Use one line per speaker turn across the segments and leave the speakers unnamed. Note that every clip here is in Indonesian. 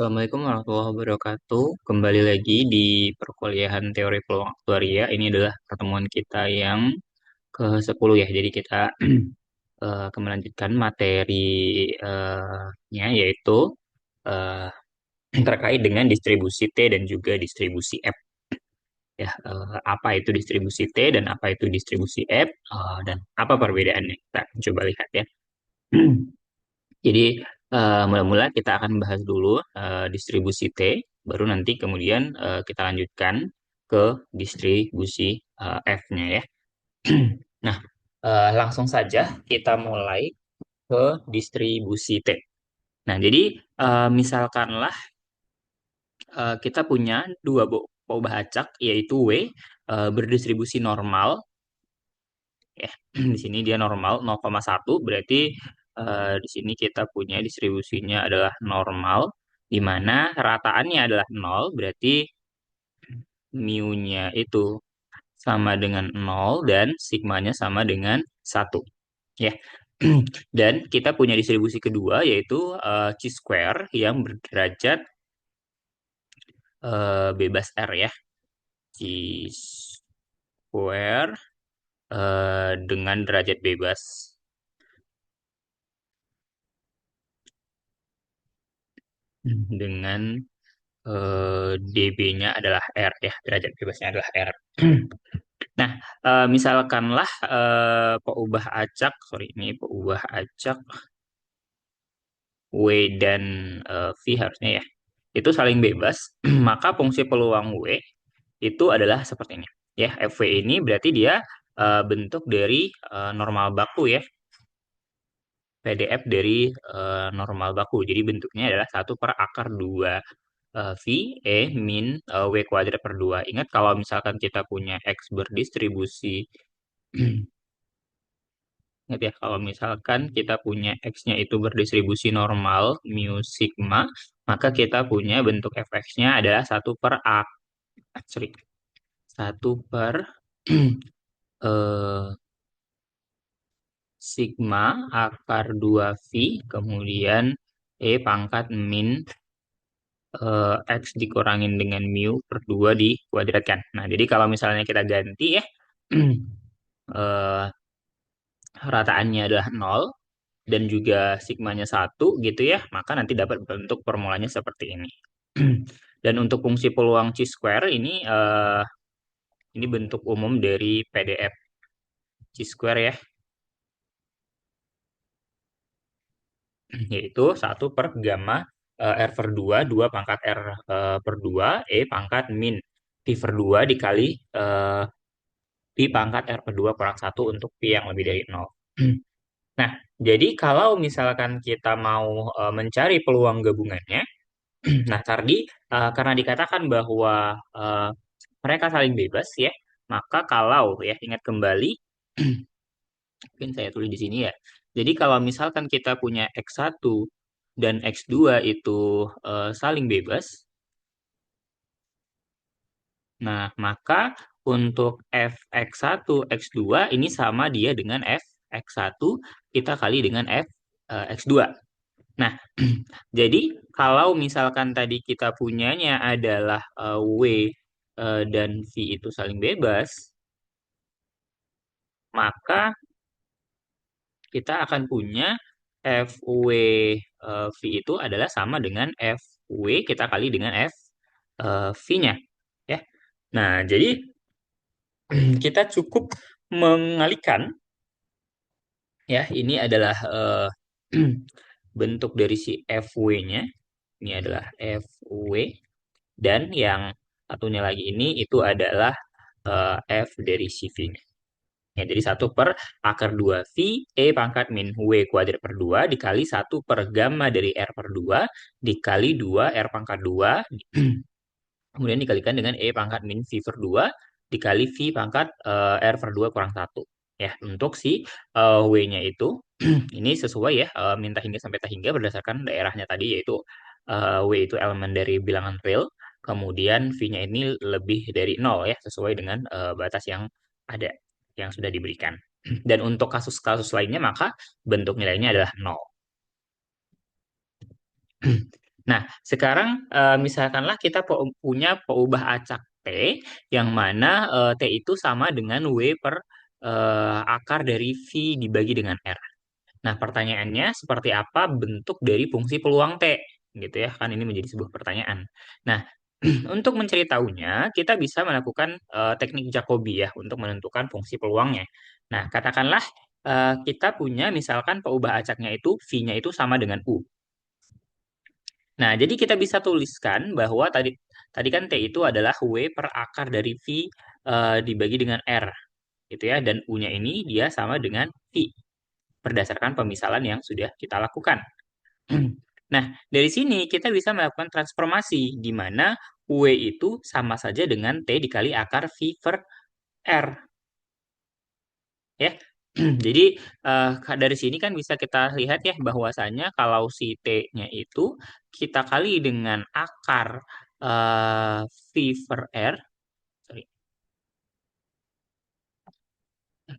Assalamualaikum warahmatullahi wabarakatuh. Kembali lagi di perkuliahan teori peluang aktuaria. Ini adalah pertemuan kita yang ke-10 ya. Jadi kita akan melanjutkan materinya yaitu eh, terkait dengan distribusi T dan juga distribusi F. Ya, apa itu distribusi T dan apa itu distribusi F dan apa perbedaannya? Kita coba lihat ya. Jadi mula-mula kita akan bahas dulu distribusi T, baru nanti kemudian kita lanjutkan ke distribusi F-nya ya. Nah, langsung saja kita mulai ke distribusi T. Nah, jadi misalkanlah kita punya dua peubah acak, yaitu W berdistribusi normal, ya. Di sini dia normal 0,1, berarti di sini kita punya distribusinya adalah normal, di mana rataannya adalah 0, berarti mu-nya itu sama dengan 0 dan sigmanya sama dengan 1. Ya. Dan kita punya distribusi kedua yaitu chi square yang berderajat bebas R ya. Chi square dengan derajat bebas dengan dB-nya adalah R ya, derajat bebasnya adalah R. Nah, misalkanlah peubah acak, sorry ini peubah acak W dan V harusnya ya, itu saling bebas, maka fungsi peluang W itu adalah seperti ini. Ya, FW ini berarti dia bentuk dari normal baku ya, PDF dari normal baku. Jadi bentuknya adalah 1/akar 2 V E min W kuadrat per 2. Ingat kalau misalkan kita punya X berdistribusi, ingat ya kalau misalkan kita punya X-nya itu berdistribusi normal mu sigma, maka kita punya bentuk fx-nya adalah 1 eh, sigma akar 2 V kemudian E pangkat min X dikurangin dengan mu per 2 dikuadratkan. Nah, jadi kalau misalnya kita ganti ya, eh, rataannya adalah 0 dan juga sigmanya 1 gitu ya, maka nanti dapat bentuk formulanya seperti ini. Dan untuk fungsi peluang chi square ini bentuk umum dari PDF chi square ya, yaitu 1/gamma R per 2, 2 pangkat R per 2, E pangkat min Pi per 2 dikali Pi pangkat R per 2 kurang 1 untuk Pi yang lebih dari 0. Nah, jadi kalau misalkan kita mau mencari peluang gabungannya, nah tadi karena dikatakan bahwa eh, mereka saling bebas ya, maka kalau ya ingat kembali, mungkin saya tulis di sini ya. Jadi kalau misalkan kita punya X1 dan X2 itu saling bebas, nah maka untuk Fx1, X2 ini sama dia dengan Fx1 kita kali dengan X2. Nah, jadi kalau misalkan tadi kita punyanya adalah W dan V itu saling bebas, maka kita akan punya FW V itu adalah sama dengan FW kita kali dengan V-nya. Ya. Nah, jadi kita cukup mengalihkan ya, ini adalah bentuk dari si FW-nya. Ini adalah FW dan yang satunya lagi ini itu adalah F dari si V-nya. Ya, jadi 1/akar 2 V E pangkat min W kuadrat per 2 dikali 1/gamma dari R per 2 dikali 2 R pangkat 2 kemudian dikalikan dengan E pangkat min V per 2 dikali V pangkat R per 2 kurang 1. Ya, untuk si W-nya itu ini sesuai ya, minta hingga sampai tak hingga berdasarkan daerahnya tadi, yaitu W itu elemen dari bilangan real, kemudian V-nya ini lebih dari 0 ya, sesuai dengan batas yang ada, yang sudah diberikan. Dan untuk kasus-kasus lainnya maka bentuk nilainya adalah 0. Nah, sekarang misalkanlah kita punya peubah acak T yang mana T itu sama dengan W per akar dari V dibagi dengan R. Nah, pertanyaannya seperti apa bentuk dari fungsi peluang T? Gitu ya, kan ini menjadi sebuah pertanyaan. Nah, untuk mencari tahunya, kita bisa melakukan teknik Jacobi ya untuk menentukan fungsi peluangnya. Nah, katakanlah kita punya misalkan peubah acaknya itu V-nya itu sama dengan U. Nah, jadi kita bisa tuliskan bahwa tadi tadi kan T itu adalah W per akar dari V dibagi dengan R gitu ya, dan U-nya ini dia sama dengan V berdasarkan pemisalan yang sudah kita lakukan. Nah, dari sini kita bisa melakukan transformasi di mana W itu sama saja dengan T dikali akar V per R ya. Jadi dari sini kan bisa kita lihat ya bahwasanya kalau si T-nya itu kita kali dengan akar eh, V per R, sorry,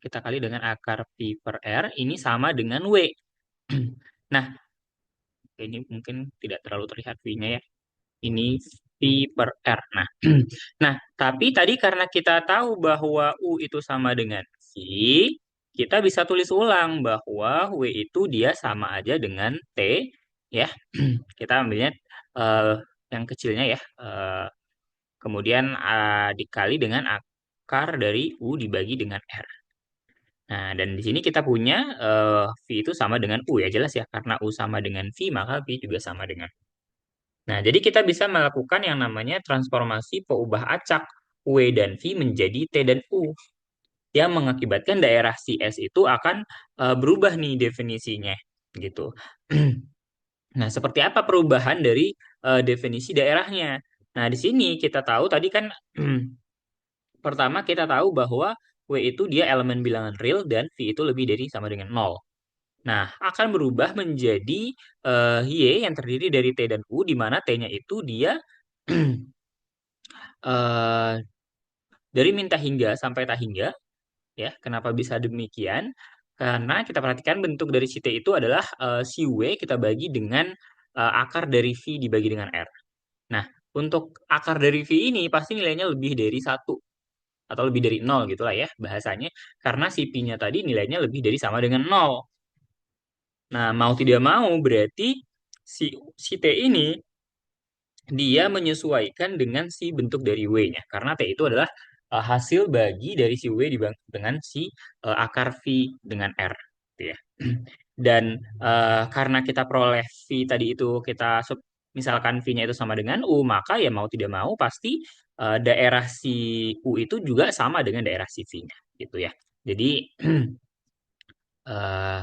kita kali dengan akar V per R ini sama dengan W. Nah, ini mungkin tidak terlalu terlihat V-nya ya. Ini V per R. Nah, nah, tapi tadi karena kita tahu bahwa U itu sama dengan V, kita bisa tulis ulang bahwa W itu dia sama aja dengan T, ya. Kita ambilnya eh, yang kecilnya ya. Kemudian dikali dengan akar dari U dibagi dengan R. Nah, dan di sini kita punya V itu sama dengan U ya, jelas ya. Karena U sama dengan V, maka V juga sama dengan. Nah, jadi kita bisa melakukan yang namanya transformasi peubah acak W dan V menjadi T dan U yang mengakibatkan daerah CS itu akan berubah nih definisinya gitu. Nah, seperti apa perubahan dari definisi daerahnya? Nah, di sini kita tahu tadi kan pertama kita tahu bahwa W itu dia elemen bilangan real dan V itu lebih dari sama dengan nol. Nah, akan berubah menjadi Y yang terdiri dari T dan U, di mana T-nya itu dia eh, dari minta hingga sampai tak hingga, ya. Kenapa bisa demikian? Karena kita perhatikan bentuk dari si T itu adalah si W kita bagi dengan akar dari V dibagi dengan R. Nah, untuk akar dari V ini pasti nilainya lebih dari satu atau lebih dari nol gitulah ya bahasanya. Karena si P-nya tadi nilainya lebih dari sama dengan nol. Nah, mau tidak mau berarti si si T ini dia menyesuaikan dengan si bentuk dari W-nya. Karena T itu adalah hasil bagi dari si W dengan si akar V dengan R. Gitu ya. Dan karena kita peroleh V tadi itu misalkan V-nya itu sama dengan U, maka ya mau tidak mau pasti daerah si U itu juga sama dengan daerah si V-nya. Gitu ya. Jadi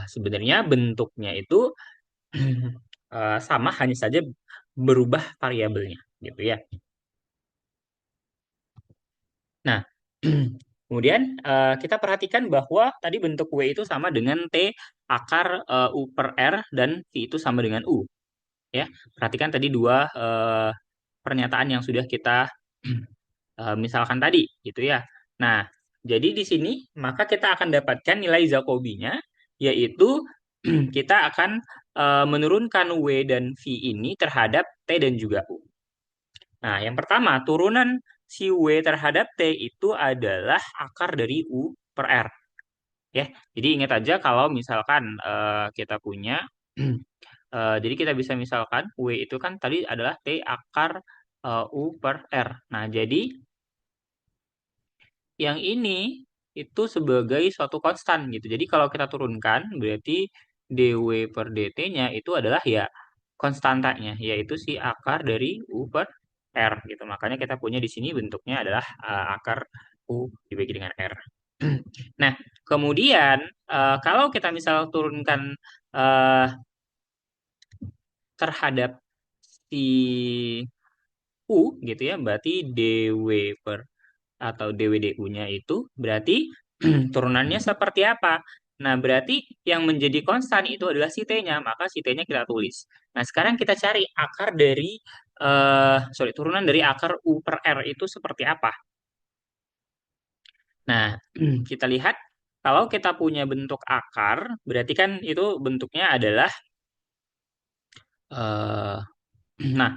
sebenarnya bentuknya itu sama, hanya saja berubah variabelnya. Gitu ya. Nah, kemudian kita perhatikan bahwa tadi bentuk W itu sama dengan T akar U per R dan V itu sama dengan U. Ya, perhatikan tadi dua pernyataan yang sudah kita misalkan tadi, gitu ya. Nah, jadi di sini maka kita akan dapatkan nilai Jacobi-nya, yaitu kita akan menurunkan W dan V ini terhadap T dan juga U. Nah, yang pertama, turunan si W terhadap T itu adalah akar dari U per R. Ya, jadi ingat aja kalau misalkan kita punya, jadi kita bisa misalkan W itu kan tadi adalah T akar U per R. Nah, jadi yang ini itu sebagai suatu konstan gitu. Jadi kalau kita turunkan, berarti dW per dt-nya itu adalah ya konstantanya, yaitu si akar dari U per R gitu. Makanya kita punya di sini bentuknya adalah akar U dibagi dengan R. Nah, kemudian kalau kita misal turunkan eh, terhadap si U gitu ya, berarti dW per atau dWdu-nya itu berarti turunannya seperti apa? Nah, berarti yang menjadi konstan itu adalah si T-nya, maka si T-nya kita tulis. Nah, sekarang kita cari akar dari turunan dari akar U per R itu seperti apa? Nah, kita lihat kalau kita punya bentuk akar, berarti kan itu bentuknya adalah eh, Nah,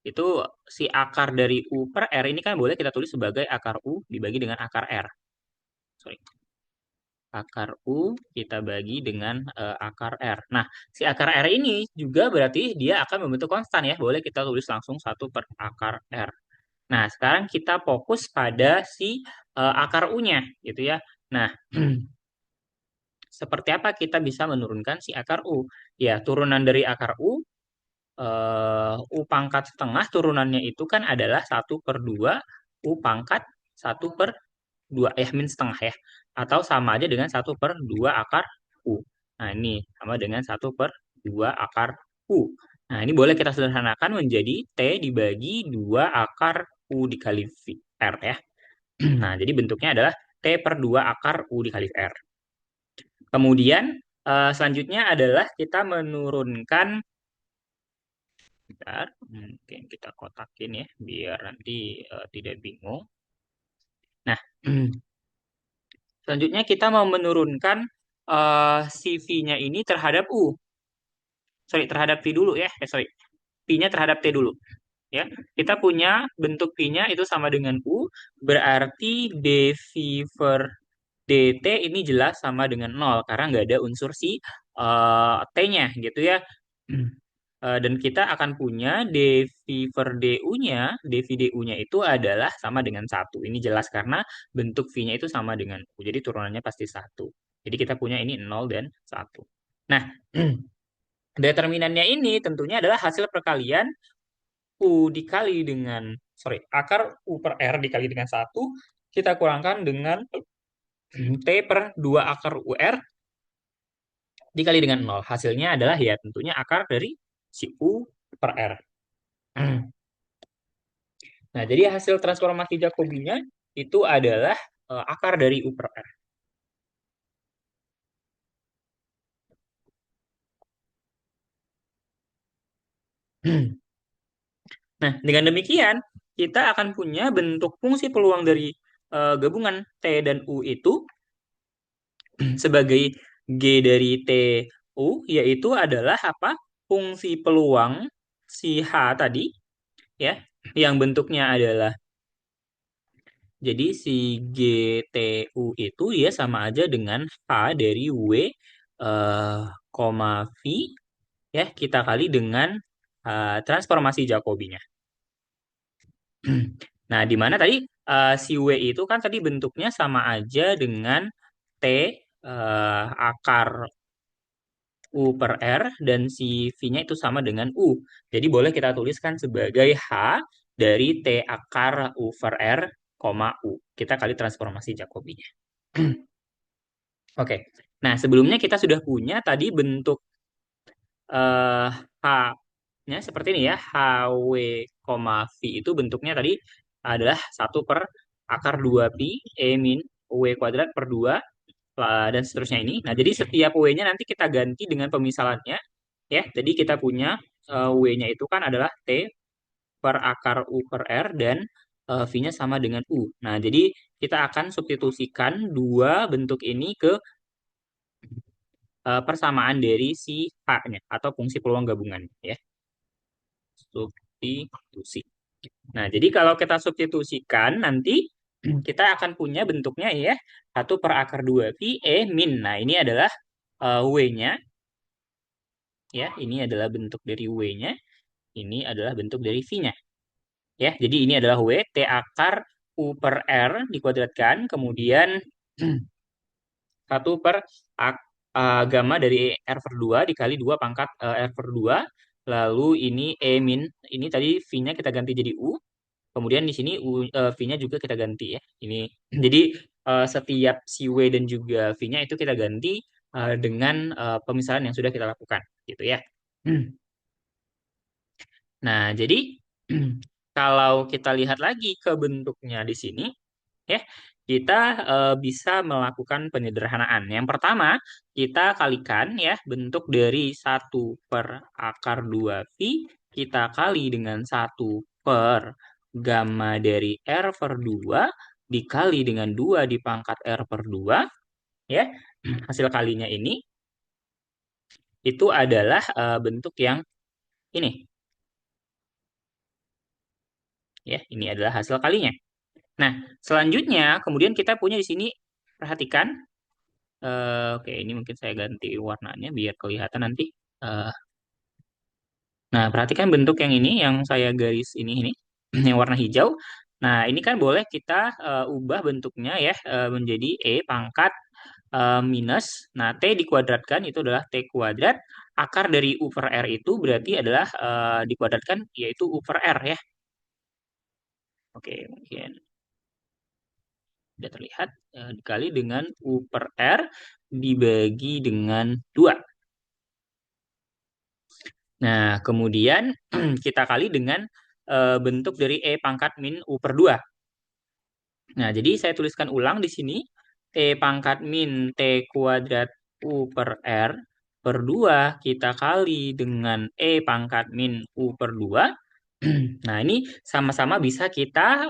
itu si akar dari U per R ini kan boleh kita tulis sebagai akar U dibagi dengan akar R. Sorry. Akar U kita bagi dengan akar R. Nah, si akar R ini juga berarti dia akan membentuk konstan ya. Boleh kita tulis langsung 1/akar R. Nah, sekarang kita fokus pada si akar U-nya gitu ya. Nah, seperti apa kita bisa menurunkan si akar U? Ya, turunan dari akar U, U pangkat setengah turunannya itu kan adalah 1/2 U pangkat 1/2 ya, min setengah ya. Atau sama aja dengan 1/2 akar U. Nah, ini sama dengan 1/2 akar U. Nah, ini boleh kita sederhanakan menjadi T dibagi 2 akar U dikali R ya. Nah, jadi bentuknya adalah T/2 akar U dikali R. Kemudian, selanjutnya adalah kita menurunkan, bentar, mungkin kita kotakin ya, biar nanti tidak bingung. Nah, selanjutnya kita mau menurunkan si V-nya ini terhadap U. Sorry, terhadap V dulu ya. Sorry. V-nya terhadap T dulu. Ya, kita punya bentuk V-nya itu sama dengan U, berarti dV per dt ini jelas sama dengan 0 karena nggak ada unsur si T-nya gitu ya. Dan kita akan punya dV per du-nya, dV du-nya itu adalah sama dengan 1. Ini jelas karena bentuk V-nya itu sama dengan U. Jadi turunannya pasti 1. Jadi kita punya ini 0 dan 1. Nah, determinannya ini tentunya adalah hasil perkalian U dikali dengan, sorry, akar U per R dikali dengan 1, kita kurangkan dengan T/2 akar UR dikali dengan 0. Hasilnya adalah ya tentunya akar dari si U per R. Nah, jadi hasil transformasi Jacobinya itu adalah akar dari U per R. Nah, dengan demikian, kita akan punya bentuk fungsi peluang dari gabungan T dan U itu sebagai G dari TU, yaitu adalah apa? Fungsi peluang si H tadi, ya, yang bentuknya adalah, jadi si GTU itu dia sama aja dengan H dari W, eh, V, ya, kita kali dengan transformasi Jacobinya. Nah, di mana tadi si W itu kan tadi bentuknya sama aja dengan T akar U per R dan si V-nya itu sama dengan U. Jadi boleh kita tuliskan sebagai H dari T akar U per R, U. Kita kali transformasi Jacobinya. Oke. Nah, sebelumnya kita sudah punya tadi bentuk H-nya seperti ini ya. HW, V itu bentuknya tadi adalah 1/akar 2 pi E min W kuadrat per 2 dan seterusnya ini. Nah, jadi setiap W-nya nanti kita ganti dengan pemisalannya ya. Jadi kita punya W-nya itu kan adalah T per akar U per R dan V-nya sama dengan U. Nah, jadi kita akan substitusikan dua bentuk ini ke persamaan dari si H-nya atau fungsi peluang gabungan ya. Substitusi. Nah, jadi kalau kita substitusikan nanti kita akan punya bentuknya ya 1/akar 2 pi E min. Nah, ini adalah W-nya ya. Ini adalah bentuk dari W-nya. Ini adalah bentuk dari V-nya. Ya, jadi ini adalah W, T akar U per R dikuadratkan, kemudian 1/gamma dari R per 2 dikali 2 pangkat R per 2. Lalu ini E min, ini tadi V-nya kita ganti jadi U. Kemudian di sini V-nya juga kita ganti ya. Ini jadi setiap si W dan juga V-nya itu kita ganti dengan pemisahan yang sudah kita lakukan gitu ya. Nah, jadi kalau kita lihat lagi ke bentuknya di sini, ya, kita bisa melakukan penyederhanaan. Yang pertama, kita kalikan ya bentuk dari 1/akar 2 pi, kita kali dengan 1/gamma dari R per 2 dikali dengan 2 di pangkat R per 2, ya. Hasil kalinya ini itu adalah bentuk yang ini. Ya, ini adalah hasil kalinya. Nah, selanjutnya kemudian kita punya di sini, perhatikan. Oke, ini mungkin saya ganti warnanya biar kelihatan nanti. Eh, nah, perhatikan bentuk yang ini, yang saya garis ini, yang warna hijau. Nah, ini kan boleh kita ubah bentuknya ya, menjadi E pangkat minus. Nah, T dikuadratkan itu adalah T kuadrat. Akar dari U per R itu berarti adalah dikuadratkan, yaitu U per R ya. Oke, mungkin sudah terlihat, dikali dengan U per R dibagi dengan 2. Nah, kemudian kita kali dengan bentuk dari E pangkat min U per 2. Nah, jadi saya tuliskan ulang di sini. E pangkat min T kuadrat U per R per 2 kita kali dengan E pangkat min U per 2. Nah, ini sama-sama bisa kita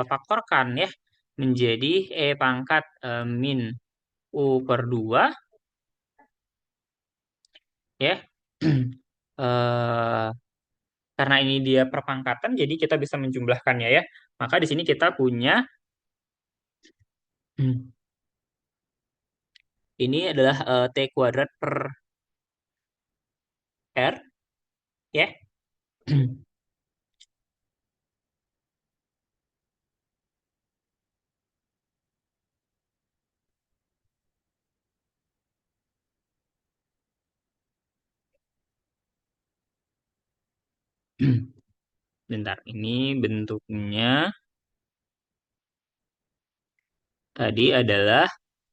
faktorkan ya, menjadi E pangkat min U per 2 ya. Eh, karena ini dia perpangkatan, jadi kita bisa menjumlahkannya ya. Maka di sini kita punya ini adalah T kuadrat per R ya. Bentar, ini bentuknya tadi adalah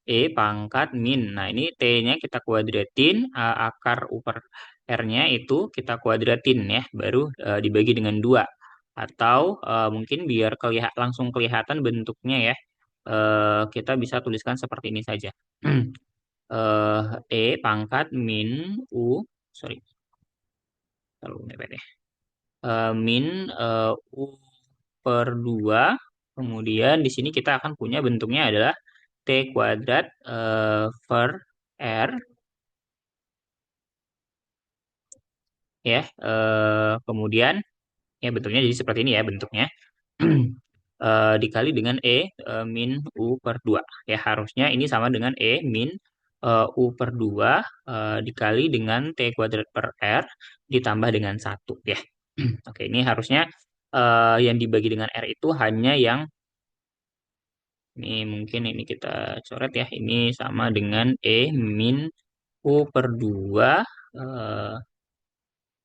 E pangkat min. Nah, ini T-nya kita kuadratin, akar U per R-nya itu kita kuadratin ya, baru dibagi dengan 2. Atau mungkin biar langsung kelihatan bentuknya ya, kita bisa tuliskan seperti ini saja. Eh, E pangkat min U, sorry, terlalu mepet ya. Min U per 2. Kemudian di sini kita akan punya bentuknya adalah T kuadrat per R ya. Kemudian ya bentuknya jadi seperti ini ya bentuknya. Dikali dengan min U per 2. Ya, harusnya ini sama dengan min U per 2 dikali dengan T kuadrat per R ditambah dengan 1 ya. Oke, ini harusnya yang dibagi dengan R itu hanya yang ini, mungkin ini kita coret ya. Ini sama dengan min U per 2 eh,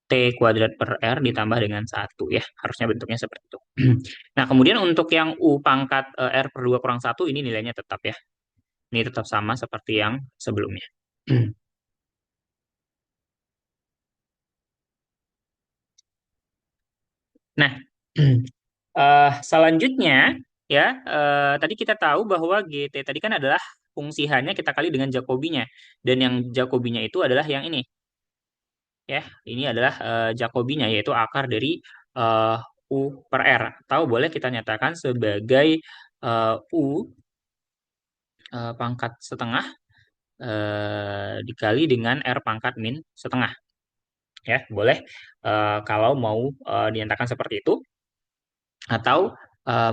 T kuadrat per R ditambah dengan 1 ya. Harusnya bentuknya seperti itu. Nah, kemudian untuk yang U pangkat R per 2 kurang 1 ini nilainya tetap ya. Ini tetap sama seperti yang sebelumnya. Nah, selanjutnya ya, tadi kita tahu bahwa GT tadi kan adalah fungsi hanya kita kali dengan Jacobinya. Dan yang Jacobinya itu adalah yang ini ya. Ini adalah Jacobinya, yaitu akar dari eh, U per R. Atau boleh kita nyatakan sebagai U pangkat setengah dikali dengan R pangkat min setengah. Ya, boleh kalau mau dinyatakan seperti itu. Atau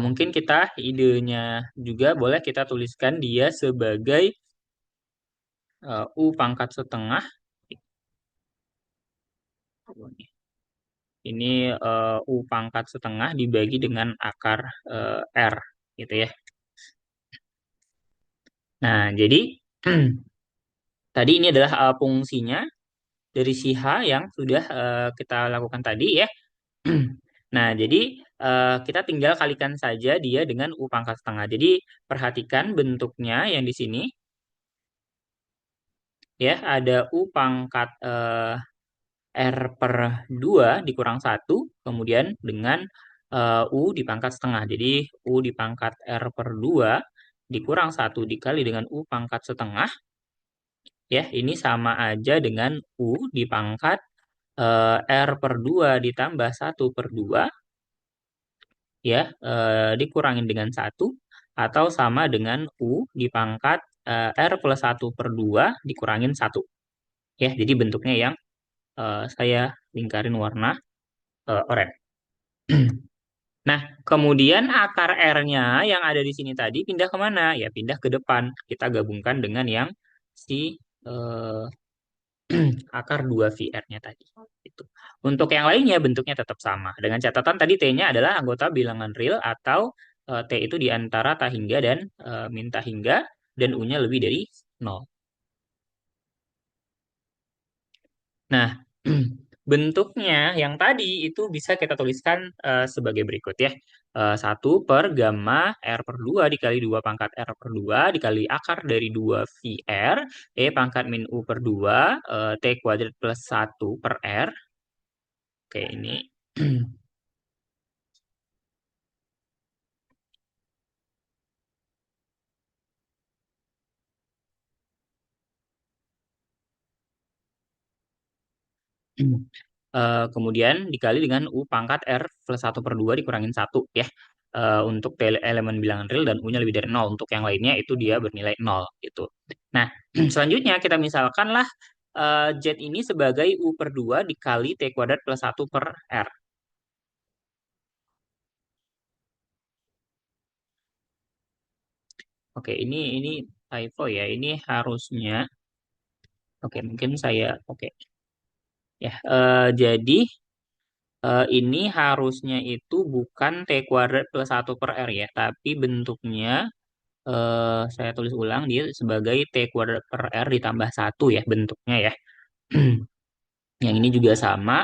mungkin kita idenya juga boleh kita tuliskan dia sebagai U pangkat setengah. Ini U pangkat setengah dibagi dengan akar R gitu ya. Nah, jadi tadi ini adalah fungsinya dari si H yang sudah kita lakukan tadi ya. Nah, jadi kita tinggal kalikan saja dia dengan U pangkat setengah. Jadi perhatikan bentuknya yang di sini ya, ada U pangkat R per 2 dikurang 1, kemudian dengan U di pangkat setengah. Jadi U di pangkat R per 2 dikurang 1 dikali dengan U pangkat setengah. Ya, ini sama aja dengan U di pangkat R per 2 ditambah 1/2 ya, dikurangin dengan 1 atau sama dengan U di pangkat R plus 1/2 dikurangin 1. Ya, jadi bentuknya yang saya lingkarin warna oranye. Nah, kemudian akar R-nya yang ada di sini tadi pindah kemana? Ya, pindah ke depan. Kita gabungkan dengan yang si eh, akar 2VR-nya tadi. Itu. Untuk yang lainnya bentuknya tetap sama. Dengan catatan tadi T-nya adalah anggota bilangan real atau T itu di antara tak hingga dan min tak hingga dan U-nya lebih dari 0. Nah, bentuknya yang tadi itu bisa kita tuliskan sebagai berikut ya. 1 per gamma R per 2 dikali 2 pangkat R per 2 dikali akar dari 2 VR E pangkat min U per 2 T kuadrat plus 1 per R. Oke, ini kemudian dikali dengan U pangkat R plus 1 per 2 dikurangin 1 ya. Untuk elemen bilangan real dan U-nya lebih dari 0. Untuk yang lainnya itu dia bernilai 0 gitu. Nah, selanjutnya kita misalkanlah Z ini sebagai U per 2 dikali T kuadrat plus 1 per R. Oke, ini typo ya. Ini harusnya, oke mungkin saya, oke ya. Jadi ini harusnya itu bukan T kuadrat plus 1 per R ya, tapi bentuknya saya tulis ulang dia sebagai T kuadrat per R ditambah 1 ya bentuknya ya. Yang ini juga sama.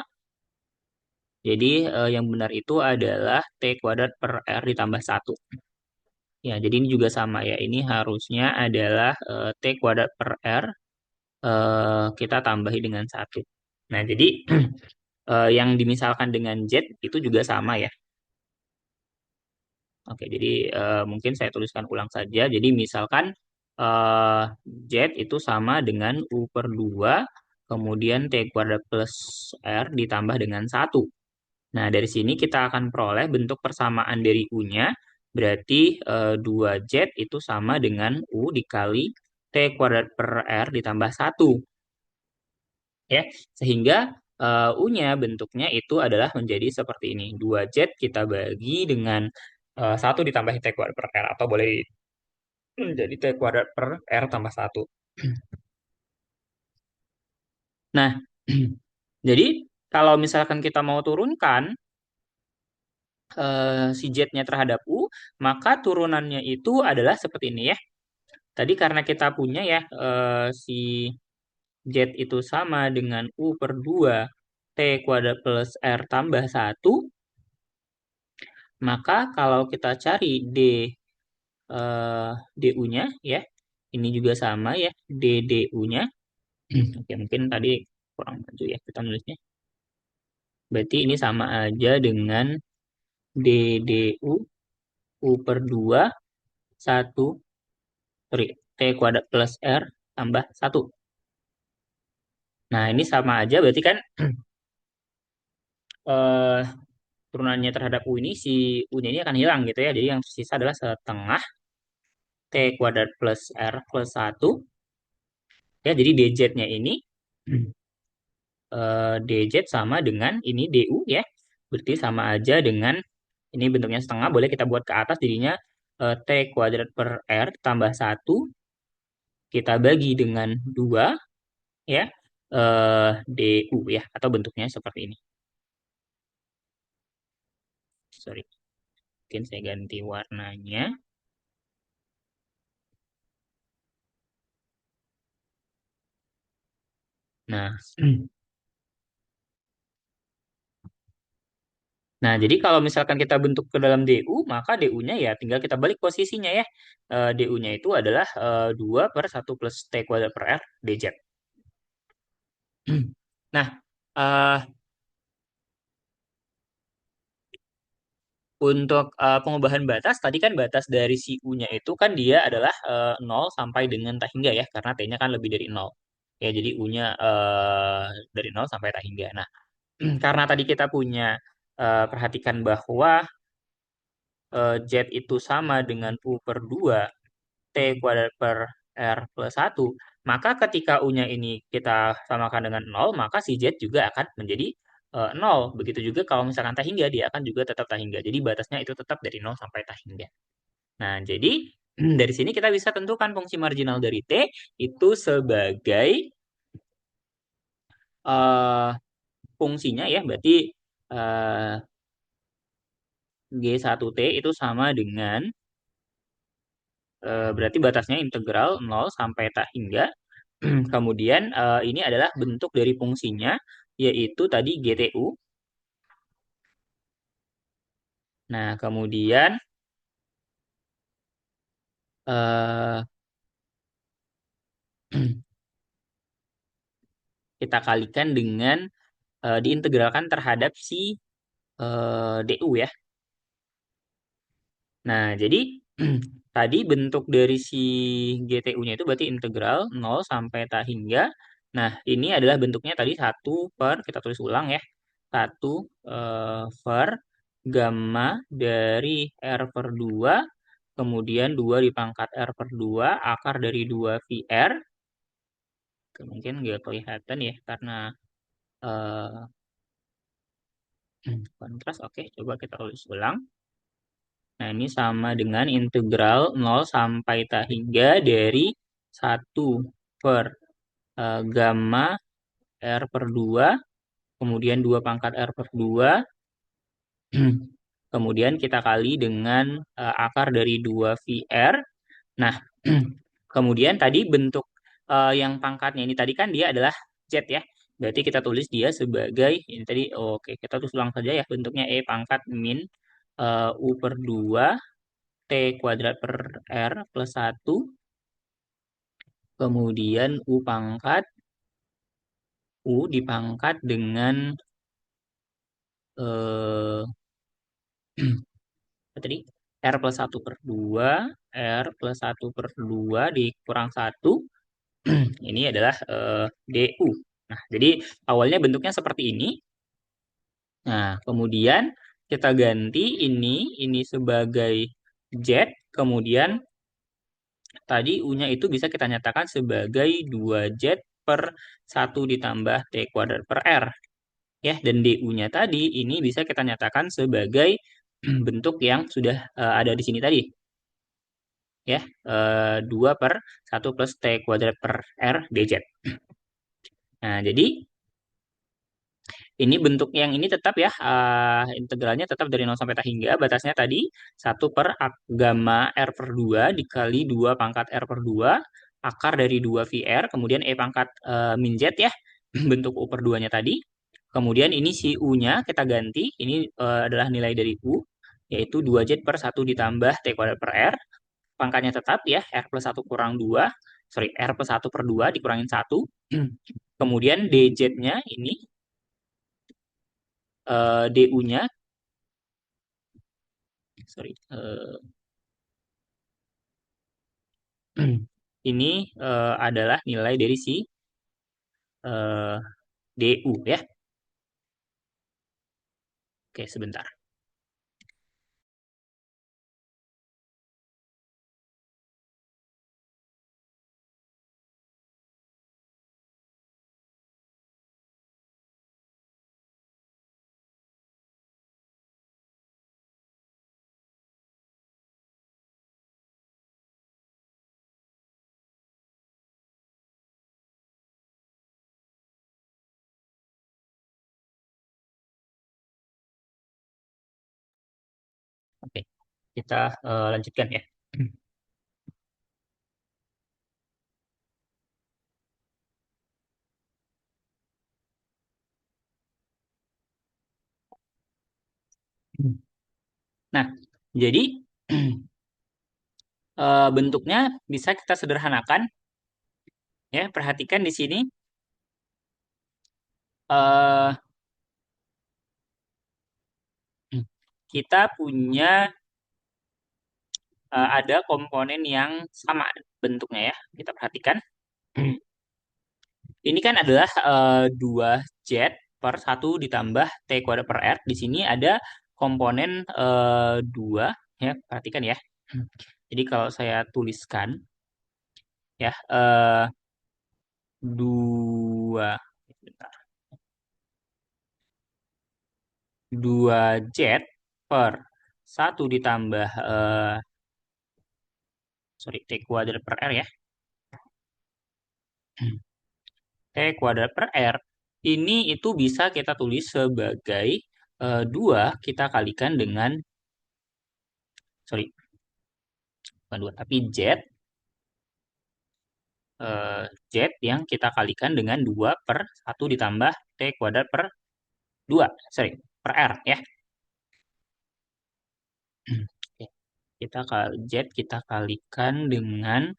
Jadi yang benar itu adalah T kuadrat per R ditambah 1. Ya, jadi ini juga sama ya. Ini harusnya adalah T kuadrat per R kita tambahi dengan 1. Nah, jadi yang dimisalkan dengan Z itu juga sama ya. Oke, jadi mungkin saya tuliskan ulang saja. Jadi misalkan eh, Z itu sama dengan U per 2, kemudian T kuadrat plus R ditambah dengan 1. Nah, dari sini kita akan peroleh bentuk persamaan dari U-nya, berarti 2Z itu sama dengan U dikali T kuadrat per R ditambah 1. Ya, sehingga U-nya bentuknya itu adalah menjadi seperti ini. 2Z kita bagi dengan 1 ditambah T kuadrat per R, atau boleh menjadi T kuadrat per R tambah 1. Nah, jadi kalau misalkan kita mau turunkan si Z-nya terhadap U, maka turunannya itu adalah seperti ini ya. Tadi karena kita punya ya si Z itu sama dengan U per 2 T kuadrat plus R tambah 1, maka kalau kita cari DU-nya ya, ini juga sama ya, DDU-nya. Oke, mungkin tadi kurang maju ya kita nulisnya. Berarti ini sama aja dengan DDU U per 2 1 sorry, T kuadrat plus R tambah 1. Nah, ini sama aja berarti kan eh, turunannya terhadap U ini si U-nya ini akan hilang gitu ya. Jadi yang tersisa adalah setengah T kuadrat plus R plus 1. Ya, jadi DZ-nya ini DZ sama dengan ini DU ya. Berarti sama aja dengan ini bentuknya setengah, boleh kita buat ke atas jadinya T kuadrat per R tambah 1 kita bagi dengan 2 ya. DU ya, atau bentuknya seperti ini. Sorry, mungkin saya ganti warnanya. Nah, nah, jadi kalau misalkan kita bentuk ke dalam DU, maka DU-nya ya tinggal kita balik posisinya ya. DU-nya itu adalah 2 per 1 plus T kuadrat per R DZ. Nah, eh, untuk pengubahan batas, tadi kan batas dari si U-nya itu kan dia adalah 0 sampai dengan tak hingga ya, karena T-nya kan lebih dari 0. Ya, jadi U-nya dari 0 sampai tak hingga. Nah, karena tadi kita punya perhatikan bahwa Z itu sama dengan U per 2 T kuadrat per R plus 1, maka ketika U-nya ini kita samakan dengan 0, maka si Z juga akan menjadi 0. Begitu juga kalau misalkan tak hingga, dia akan juga tetap tak hingga. Jadi batasnya itu tetap dari 0 sampai tak hingga. Nah, jadi dari sini kita bisa tentukan fungsi marginal dari T itu sebagai eh, fungsinya ya, berarti eh, G1T itu sama dengan berarti batasnya integral 0 sampai tak hingga. Kemudian ini adalah bentuk dari fungsinya, yaitu tadi GTU. Nah, kemudian eh, kita kalikan dengan diintegralkan terhadap si DU ya. Nah, jadi tadi bentuk dari si GTU-nya itu berarti integral 0 sampai tak hingga. Nah, ini adalah bentuknya tadi satu per, kita tulis ulang ya, satu per gamma dari R per 2, kemudian 2 dipangkat R per 2, akar dari 2 VR. Mungkin nggak kelihatan ya, karena eh, kontras. Oke, coba kita tulis ulang. Nah, ini sama dengan integral 0 sampai tak hingga dari satu per gamma R per 2, kemudian 2 pangkat R per 2, kemudian kita kali dengan akar dari 2 VR. Nah, kemudian tadi bentuk yang pangkatnya ini tadi kan dia adalah Z ya. Berarti kita tulis dia sebagai, ini tadi, oke, kita tulis ulang saja ya, bentuknya E pangkat min U per 2 T kuadrat per R plus 1, kemudian U pangkat, U dipangkat dengan, eh, apa tadi, R plus 1 per 2, R plus 1 per 2 dikurang 1, ini adalah DU. Nah, jadi awalnya bentuknya seperti ini. Nah, kemudian kita ganti ini sebagai Z, kemudian tadi U-nya itu bisa kita nyatakan sebagai 2Z per 1 ditambah T kuadrat per R. Ya, dan DU-nya tadi ini bisa kita nyatakan sebagai bentuk yang sudah ada di sini tadi. Ya, 2 per 1 plus T kuadrat per R dz. Nah, jadi ini bentuk yang ini tetap ya, integralnya tetap dari 0 sampai tak hingga, batasnya tadi 1 per gamma R per 2 dikali 2 pangkat R per 2, akar dari 2 VR, kemudian E pangkat min Z ya, bentuk U per 2-nya tadi. Kemudian ini si U-nya kita ganti, ini adalah nilai dari U, yaitu 2Z per 1 ditambah T kuadrat per R, pangkatnya tetap ya, R plus 1 kurang 2, sorry, R plus 1 per 2 dikurangin 1, kemudian DZ-nya ini DU-nya, sorry, ini adalah nilai dari si eh, DU ya. Oke, sebentar. Oke, kita lanjutkan ya. Nah, jadi bentuknya bisa kita sederhanakan ya. Perhatikan di sini eh, kita punya ada komponen yang sama bentuknya ya. Kita perhatikan. Ini kan adalah 2Z per 1 ditambah T kuadrat per R. Di sini ada komponen 2 ya, perhatikan ya. Jadi kalau saya tuliskan ya 2, 2Z per satu ditambah, sorry, T kuadrat per R ya. T kuadrat per R ini itu bisa kita tulis sebagai 2 kita kalikan dengan, sorry, bukan 2 tapi Z yang kita kalikan dengan 2 per satu ditambah T kuadrat per 2, sorry, per R ya. Oke, Z kita kalikan dengan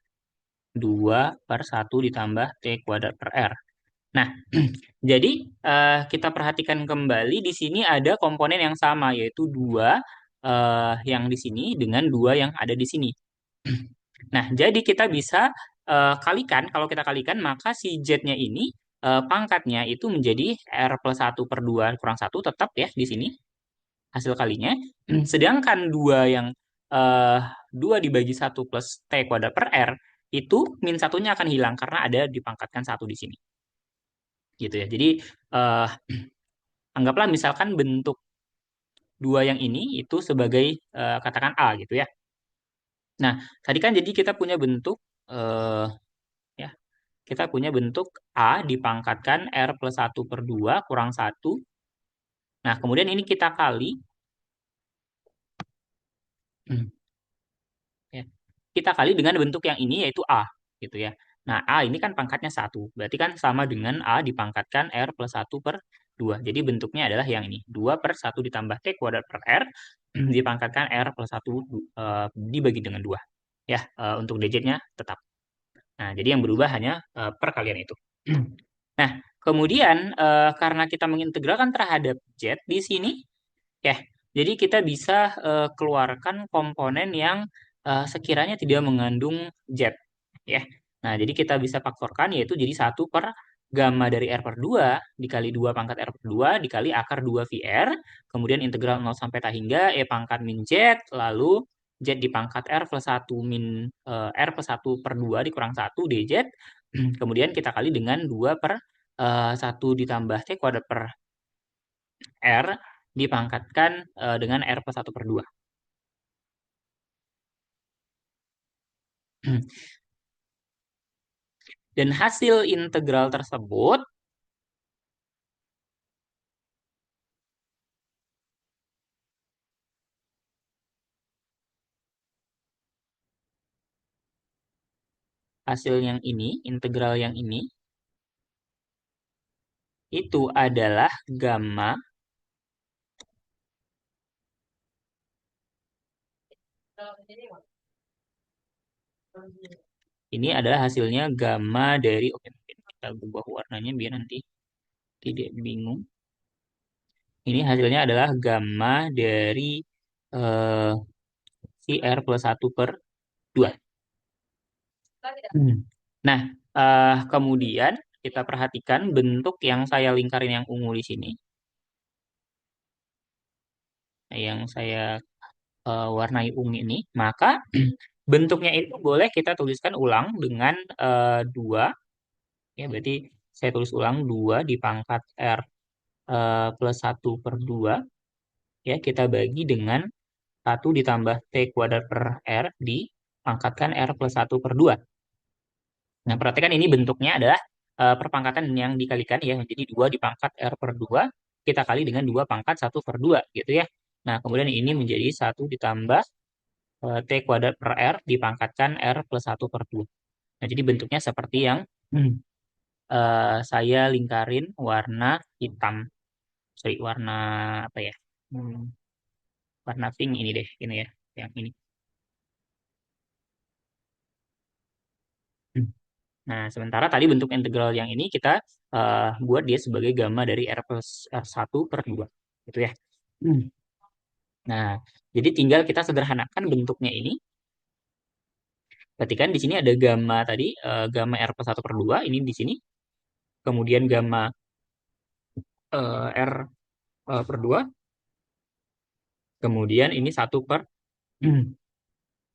2 per satu ditambah T kuadrat per R. Nah, jadi kita perhatikan kembali di sini ada komponen yang sama yaitu 2 yang di sini dengan 2 yang ada di sini. Nah, jadi kita bisa kalikan, kalau kita kalikan maka si Z-nya ini pangkatnya itu menjadi R plus 1 per 2 kurang satu tetap ya di sini hasil kalinya. Sedangkan 2 yang eh, 2 dibagi satu plus T kuadrat per R itu min satunya akan hilang karena ada dipangkatkan satu di sini. Gitu ya. Jadi eh, anggaplah misalkan bentuk 2 yang ini itu sebagai katakan A gitu ya. Nah, tadi kan jadi kita punya bentuk eh, ya, kita punya bentuk A dipangkatkan R plus satu per 2 kurang satu. Nah, kemudian ini kita kali. Ya. Kita kali dengan bentuk yang ini yaitu A gitu ya. Nah, A ini kan pangkatnya satu. Berarti kan sama dengan A dipangkatkan R plus satu per 2. Jadi bentuknya adalah yang ini. 2 per satu ditambah T kuadrat per R dipangkatkan R plus satu dibagi dengan 2. Ya, untuk DJ-nya tetap. Nah, jadi yang berubah hanya perkalian itu. Nah, kemudian karena kita mengintegralkan terhadap Z di sini, ya, jadi kita bisa keluarkan komponen yang sekiranya tidak mengandung Z, ya. Nah, jadi kita bisa faktorkan yaitu jadi satu per gamma dari R per 2 dikali 2 pangkat R per 2 dikali akar 2 VR, kemudian integral 0 sampai tak hingga E pangkat min Z, lalu Z dipangkat R plus satu min R plus satu per 2 dikurang satu dz, kemudian kita kali dengan 2 per 1 ditambah T kuadrat per R dipangkatkan dengan R plus satu per 2. Dan hasil integral tersebut, hasil yang ini, integral yang ini, itu adalah gamma. Ini adalah hasilnya gamma dari, oke, mungkin kita ubah warnanya biar nanti tidak bingung. Ini hasilnya adalah gamma dari eh, si R plus satu per 2. Nah, kemudian kita perhatikan bentuk yang saya lingkarin yang ungu di sini. Yang saya warnai ungu ini, maka bentuknya itu boleh kita tuliskan ulang dengan 2, ya berarti saya tulis ulang 2 dipangkat R plus satu per 2, ya kita bagi dengan satu ditambah T kuadrat per R dipangkatkan R plus satu per 2. Nah, perhatikan ini bentuknya adalah perpangkatan yang dikalikan ya, jadi 2 dipangkat R per 2 kita kali dengan 2 pangkat satu per 2 gitu ya. Nah, kemudian ini menjadi satu ditambah T kuadrat per R dipangkatkan R plus satu per 2. Nah, jadi bentuknya seperti yang saya lingkarin warna hitam. Sorry, warna apa ya? Hmm, warna pink ini deh, ini ya, yang ini. Nah, sementara tadi bentuk integral yang ini kita buat dia sebagai gamma dari R plus R1 per 2. Gitu ya. Nah, jadi tinggal kita sederhanakan bentuknya ini. Berarti kan di sini ada gamma tadi, gamma R plus satu per 2, ini di sini. Kemudian gamma R per 2. Kemudian ini satu per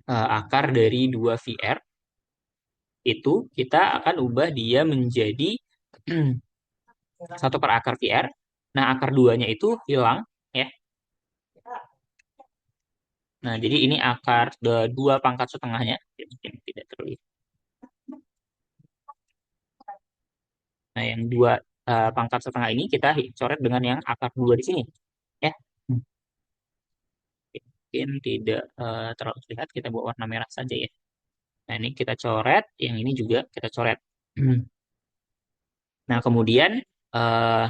akar dari 2 VR. Itu kita akan ubah dia menjadi satu per akar VR. Nah, akar duanya itu hilang. ya. Nah, jadi ini akar 2 pangkat setengahnya. Ya, mungkin tidak terlihat. Nah, yang 2 pangkat setengah ini kita coret dengan yang akar 2 di sini. Ya, mungkin tidak terlalu terlihat. Kita buat warna merah saja ya. Nah, ini kita coret. Yang ini juga kita coret. Nah, kemudian eh,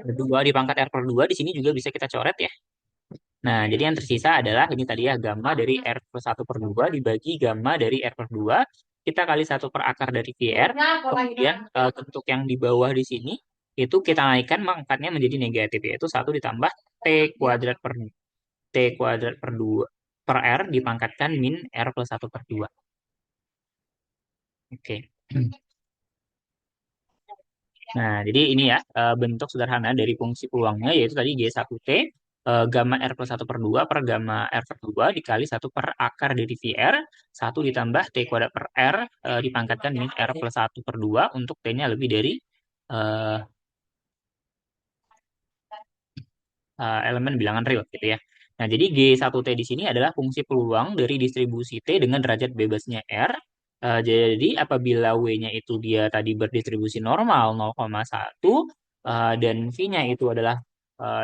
kedua di pangkat R per 2 di sini juga bisa kita coret ya. Nah, jadi yang tersisa adalah ini tadi ya, gamma dari R plus 1 per 2 dibagi gamma dari R per 2. Kita kali 1 per akar dari VR. Kemudian bentuk yang di bawah di sini, itu kita naikkan mangkatnya menjadi negatif, yaitu 1 ditambah T kuadrat per 2 per R dipangkatkan min R plus 1 per 2. Oke. Nah, jadi ini ya bentuk sederhana dari fungsi peluangnya, yaitu tadi G1T gamma R plus 1 per 2 per gamma R per 2 dikali 1 per akar dari VR, 1 ditambah T kuadrat per R dipangkatkan min R plus 1 per 2 untuk T-nya lebih dari eh, elemen bilangan real gitu ya. Nah, jadi G1T di sini adalah fungsi peluang dari distribusi T dengan derajat bebasnya R. Jadi apabila W-nya itu dia tadi berdistribusi normal 0,1 dan V-nya itu adalah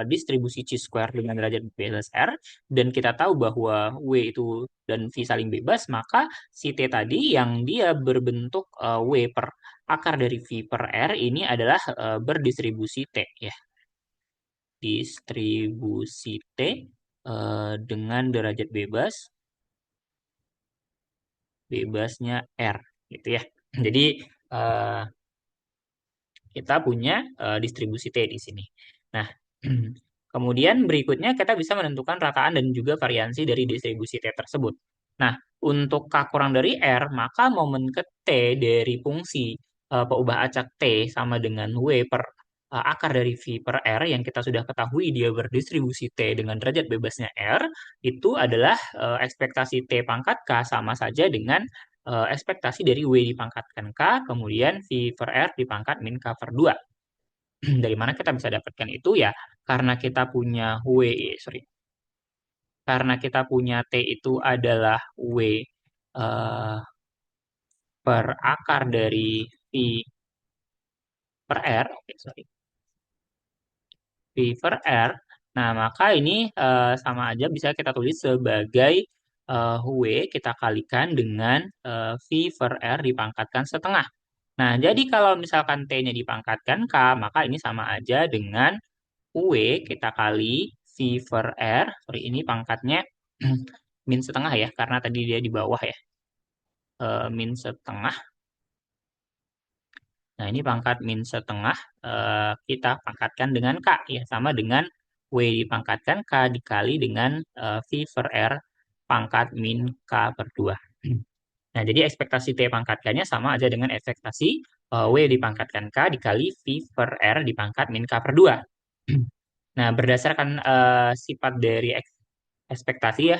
distribusi chi-square dengan derajat bebas R, dan kita tahu bahwa W itu dan V saling bebas, maka si T tadi yang dia berbentuk W per akar dari V per R ini adalah berdistribusi T ya. Distribusi T dengan derajat bebasnya R gitu ya. Jadi eh, kita punya distribusi T di sini. Nah, kemudian berikutnya kita bisa menentukan rataan dan juga variansi dari distribusi T tersebut. Nah, untuk K kurang dari R, maka momen ke T dari fungsi peubah acak T sama dengan W per akar dari V per R yang kita sudah ketahui dia berdistribusi T dengan derajat bebasnya R, itu adalah ekspektasi T pangkat K sama saja dengan ekspektasi dari W dipangkatkan K, kemudian V per R dipangkat min K per 2. Dari mana kita bisa dapatkan itu ya? Karena kita punya karena kita punya T itu adalah W eh, per akar dari V per R, oke, sorry, V per R. Nah, maka ini sama aja bisa kita tulis sebagai W kita kalikan dengan V per R dipangkatkan setengah. Nah, jadi kalau misalkan T-nya dipangkatkan K, maka ini sama aja dengan W kita kali V per R. Sorry, ini pangkatnya min setengah ya, karena tadi dia di bawah ya. Min setengah. Nah, ini pangkat min setengah. Kita pangkatkan dengan K ya, sama dengan W dipangkatkan K dikali dengan V per R pangkat min K per 2. Nah, jadi ekspektasi T pangkatkannya sama aja dengan ekspektasi W dipangkatkan K dikali V per R dipangkat min K per 2. Nah, berdasarkan sifat dari ekspektasi ya,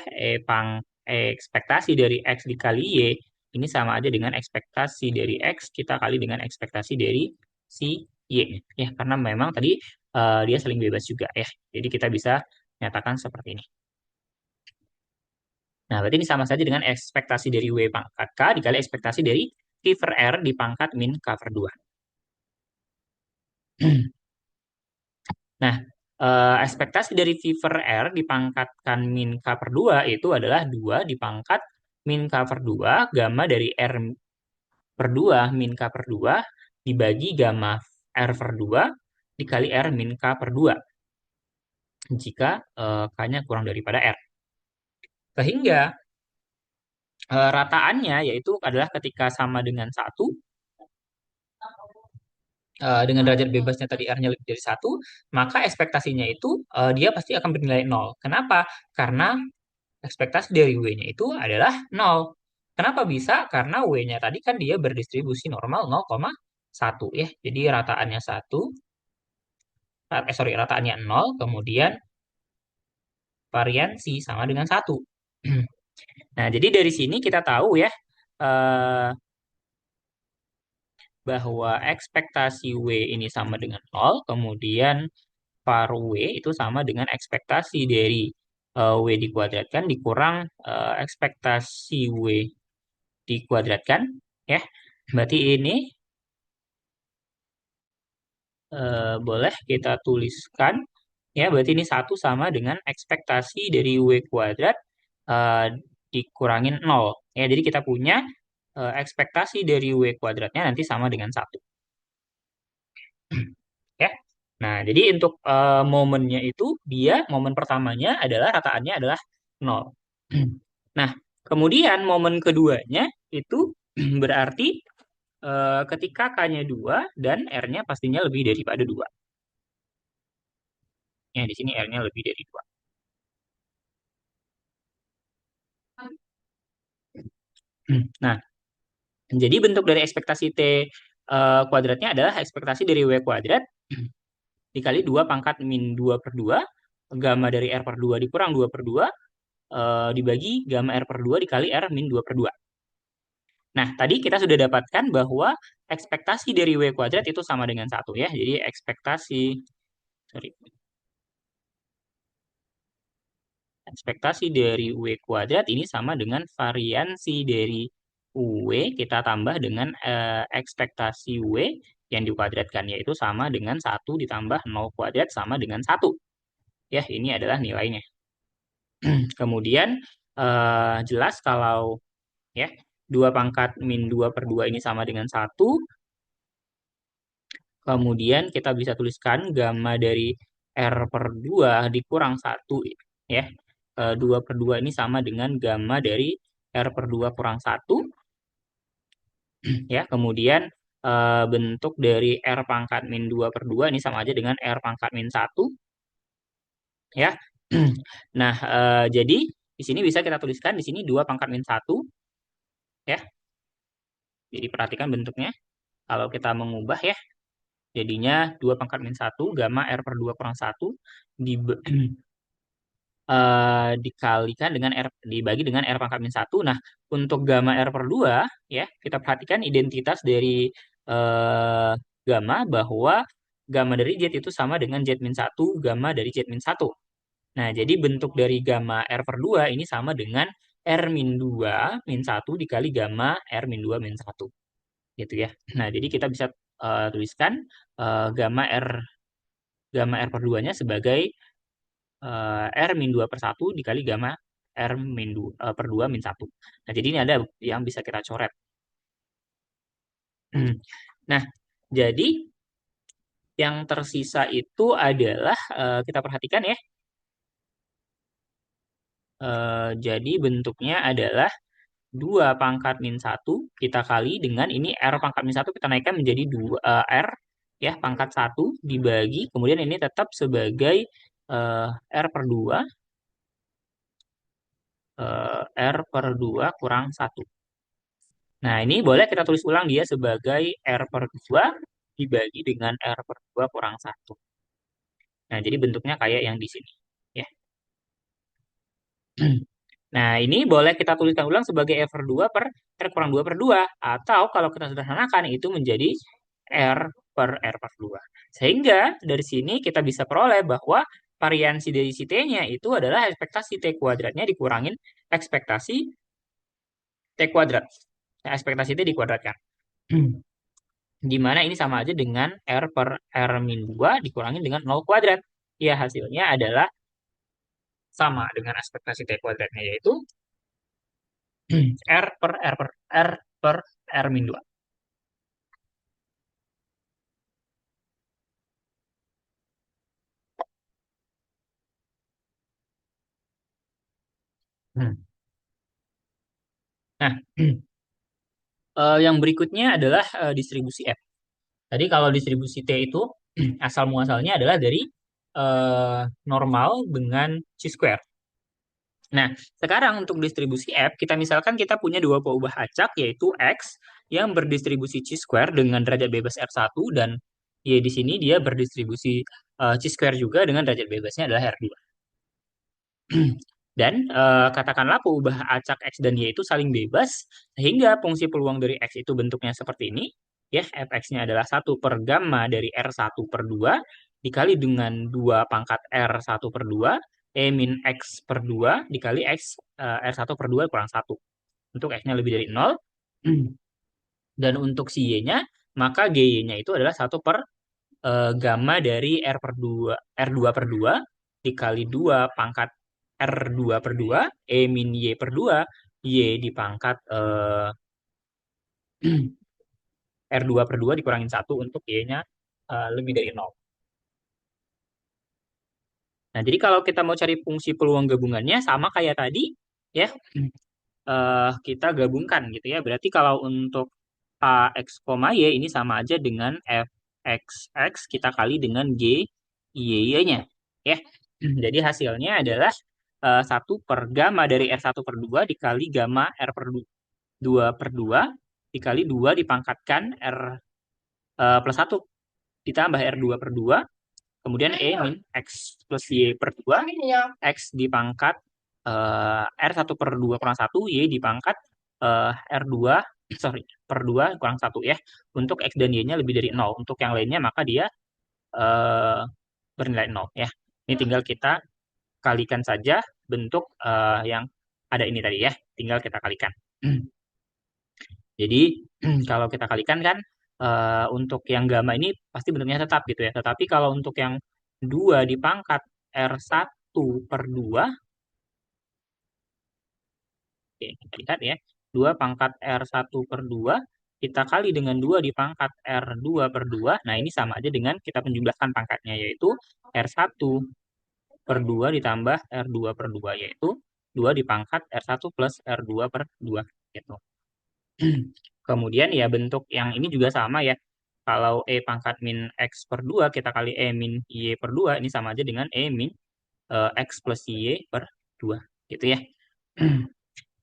ekspektasi dari X dikali Y, ini sama aja dengan ekspektasi dari X kita kali dengan ekspektasi dari si Y. Ya, karena memang tadi dia saling bebas juga ya. Jadi kita bisa nyatakan seperti ini. Nah, berarti ini sama saja dengan ekspektasi dari W pangkat K dikali ekspektasi dari V per R dipangkat min K per 2. Nah, ekspektasi dari V per R dipangkatkan min K per 2 itu adalah 2 dipangkat min K per 2 gamma dari R per 2 min K per 2 dibagi gamma R per 2 dikali R min K per 2 jika K-nya kurang daripada R. Sehingga rataannya yaitu adalah ketika sama dengan 1 dengan derajat bebasnya tadi R-nya lebih dari 1, maka ekspektasinya itu dia pasti akan bernilai 0. Kenapa? Karena ekspektasi dari W-nya itu adalah 0. Kenapa bisa? Karena W-nya tadi kan dia berdistribusi normal 0,1 ya. Jadi rataannya 1, rataannya 0, kemudian variansi sama dengan 1. Nah, jadi dari sini kita tahu ya, eh, bahwa ekspektasi W ini sama dengan nol, kemudian var W itu sama dengan ekspektasi dari W dikuadratkan dikurang ekspektasi W dikuadratkan, ya. Berarti ini boleh kita tuliskan, ya. Berarti ini satu sama dengan ekspektasi dari W kuadrat eh, dikurangin nol. Ya, jadi kita punya ekspektasi dari W kuadratnya nanti sama dengan satu. Ya. Nah, jadi untuk momennya itu dia momen pertamanya adalah rataannya adalah nol. Nah, kemudian momen keduanya itu berarti ketika K-nya 2 dan R-nya pastinya lebih daripada 2. Ya, di sini R-nya lebih dari 2. Nah, jadi bentuk dari ekspektasi T kuadratnya adalah ekspektasi dari W kuadrat dikali 2 pangkat min 2 per 2, gamma dari R per 2 dikurang 2 per 2, dibagi gamma R per 2 dikali R min 2 per 2. Nah, tadi kita sudah dapatkan bahwa ekspektasi dari W kuadrat itu sama dengan satu, ya. Jadi sorry, ekspektasi dari W kuadrat ini sama dengan variansi dari W kita tambah dengan ekspektasi W yang dikuadratkan, yaitu sama dengan satu ditambah 0 kuadrat sama dengan satu. Ya, ini adalah nilainya. Kemudian jelas kalau, ya, 2 pangkat min 2 per 2 ini sama dengan satu. Kemudian kita bisa tuliskan gamma dari R per 2 dikurang satu, ya. 2 per 2 ini sama dengan gamma dari R per 2 kurang satu, ya. Kemudian bentuk dari R pangkat min 2 per 2 ini sama aja dengan R pangkat min satu, ya. Nah, jadi di sini bisa kita tuliskan di sini 2 pangkat min satu, ya. Jadi perhatikan bentuknya. Kalau kita mengubah, ya, jadinya 2 pangkat min satu gamma R per 2 kurang satu dikalikan dengan R, dibagi dengan R pangkat min satu. Nah, untuk gamma R per 2, ya, kita perhatikan identitas dari eh, gamma bahwa gamma dari Z itu sama dengan Z min satu gamma dari Z min satu. Nah, jadi bentuk dari gamma R per 2 ini sama dengan R min 2 min satu dikali gamma R min 2 min satu. Gitu, ya. Nah, jadi kita bisa tuliskan gamma R per 2-nya sebagai R min 2 per satu dikali gamma R min 2, per 2 min satu. Nah, jadi ini ada yang bisa kita coret. Nah, jadi yang tersisa itu adalah, kita perhatikan, ya. Jadi bentuknya adalah 2 pangkat min satu kita kali dengan ini R pangkat min satu kita naikkan menjadi 2 R, ya, pangkat satu dibagi, kemudian ini tetap sebagai R per 2, R per 2 kurang satu. Nah, ini boleh kita tulis ulang dia sebagai R per 2 dibagi dengan R per 2 kurang satu. Nah, jadi bentuknya kayak yang di sini, ya. Nah, ini boleh kita tuliskan ulang sebagai R per 2 per R kurang 2 per 2. Atau kalau kita sederhanakan itu menjadi R per 2. Sehingga dari sini kita bisa peroleh bahwa variansi dari si T-nya itu adalah ekspektasi T kuadratnya dikurangin ekspektasi T kuadrat. Nah, ekspektasi T dikuadratkan. Di mana ini sama aja dengan R per R min 2 dikurangin dengan 0 kuadrat. Ya, hasilnya adalah sama dengan ekspektasi T kuadratnya, yaitu R per R min 2. Nah, yang berikutnya adalah distribusi F. Tadi kalau distribusi T itu asal muasalnya adalah dari normal dengan chi-square. Nah, sekarang untuk distribusi F, kita misalkan kita punya dua peubah acak, yaitu X yang berdistribusi chi-square dengan derajat bebas R1, dan Y di sini dia berdistribusi chi-square juga dengan derajat bebasnya adalah R2. Dan katakanlah peubah acak X dan Y itu saling bebas, sehingga fungsi peluang dari X itu bentuknya seperti ini, ya fx-nya adalah 1/gamma dari R1/2 dikali dengan 2 pangkat R1/2 E min X per 2 dikali X R1/2 kurang 1. Untuk X-nya lebih dari 0. Dan untuk si Y-nya, maka GY-nya itu adalah 1/gamma dari R2/2 dikali 2 pangkat R2/2 E min Y per 2 Y dipangkat R2/2 dikurangin 1 untuk Y-nya lebih dari 0. Nah, jadi kalau kita mau cari fungsi peluang gabungannya sama kayak tadi, ya, kita gabungkan gitu ya. Berarti kalau untuk X, Y ini sama aja dengan Fxx kita kali dengan Y-nya. Ya, jadi hasilnya adalah 1/gamma dari R1/2 dikali gamma R2/2 dikali 2 dipangkatkan R plus 1 ditambah R2/2 kemudian E min X plus Y per 2 X dipangkat R1/2 kurang 1 Y dipangkat R2 sorry per 2 kurang 1 ya. Untuk X dan Y-nya lebih dari 0. Untuk yang lainnya maka dia eh, bernilai 0 ya. Ini tinggal kita kalikan saja bentuk yang ada ini tadi ya. Tinggal kita kalikan. Jadi kalau kita kalikan kan untuk yang gamma ini pasti bentuknya tetap gitu ya. Tetapi kalau untuk yang 2 dipangkat R1/2, oke, kita lihat ya. 2 pangkat R1/2 kita kali dengan 2 dipangkat R2/2. Nah, ini sama aja dengan kita menjumlahkan pangkatnya yaitu R1/2 ditambah R2/2 yaitu 2 dipangkat R1 plus R2/2 gitu. Kemudian ya bentuk yang ini juga sama ya. Kalau E pangkat min X per 2 kita kali E min Y per 2 ini sama aja dengan E min X plus Y per 2 gitu ya.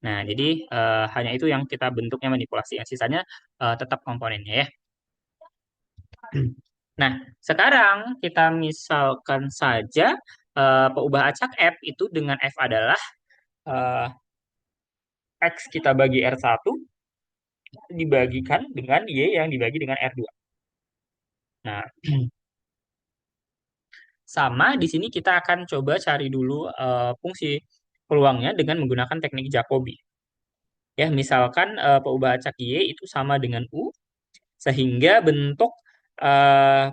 Nah, jadi hanya itu yang kita bentuknya manipulasi. Yang sisanya tetap komponennya ya. Nah, sekarang kita misalkan saja peubah acak F itu dengan F adalah eh, X kita bagi R1 dibagikan dengan Y yang dibagi dengan R2. Nah, sama di sini kita akan coba cari dulu fungsi peluangnya dengan menggunakan teknik Jacobi. Ya, misalkan peubah acak Y itu sama dengan U, sehingga bentuk eh,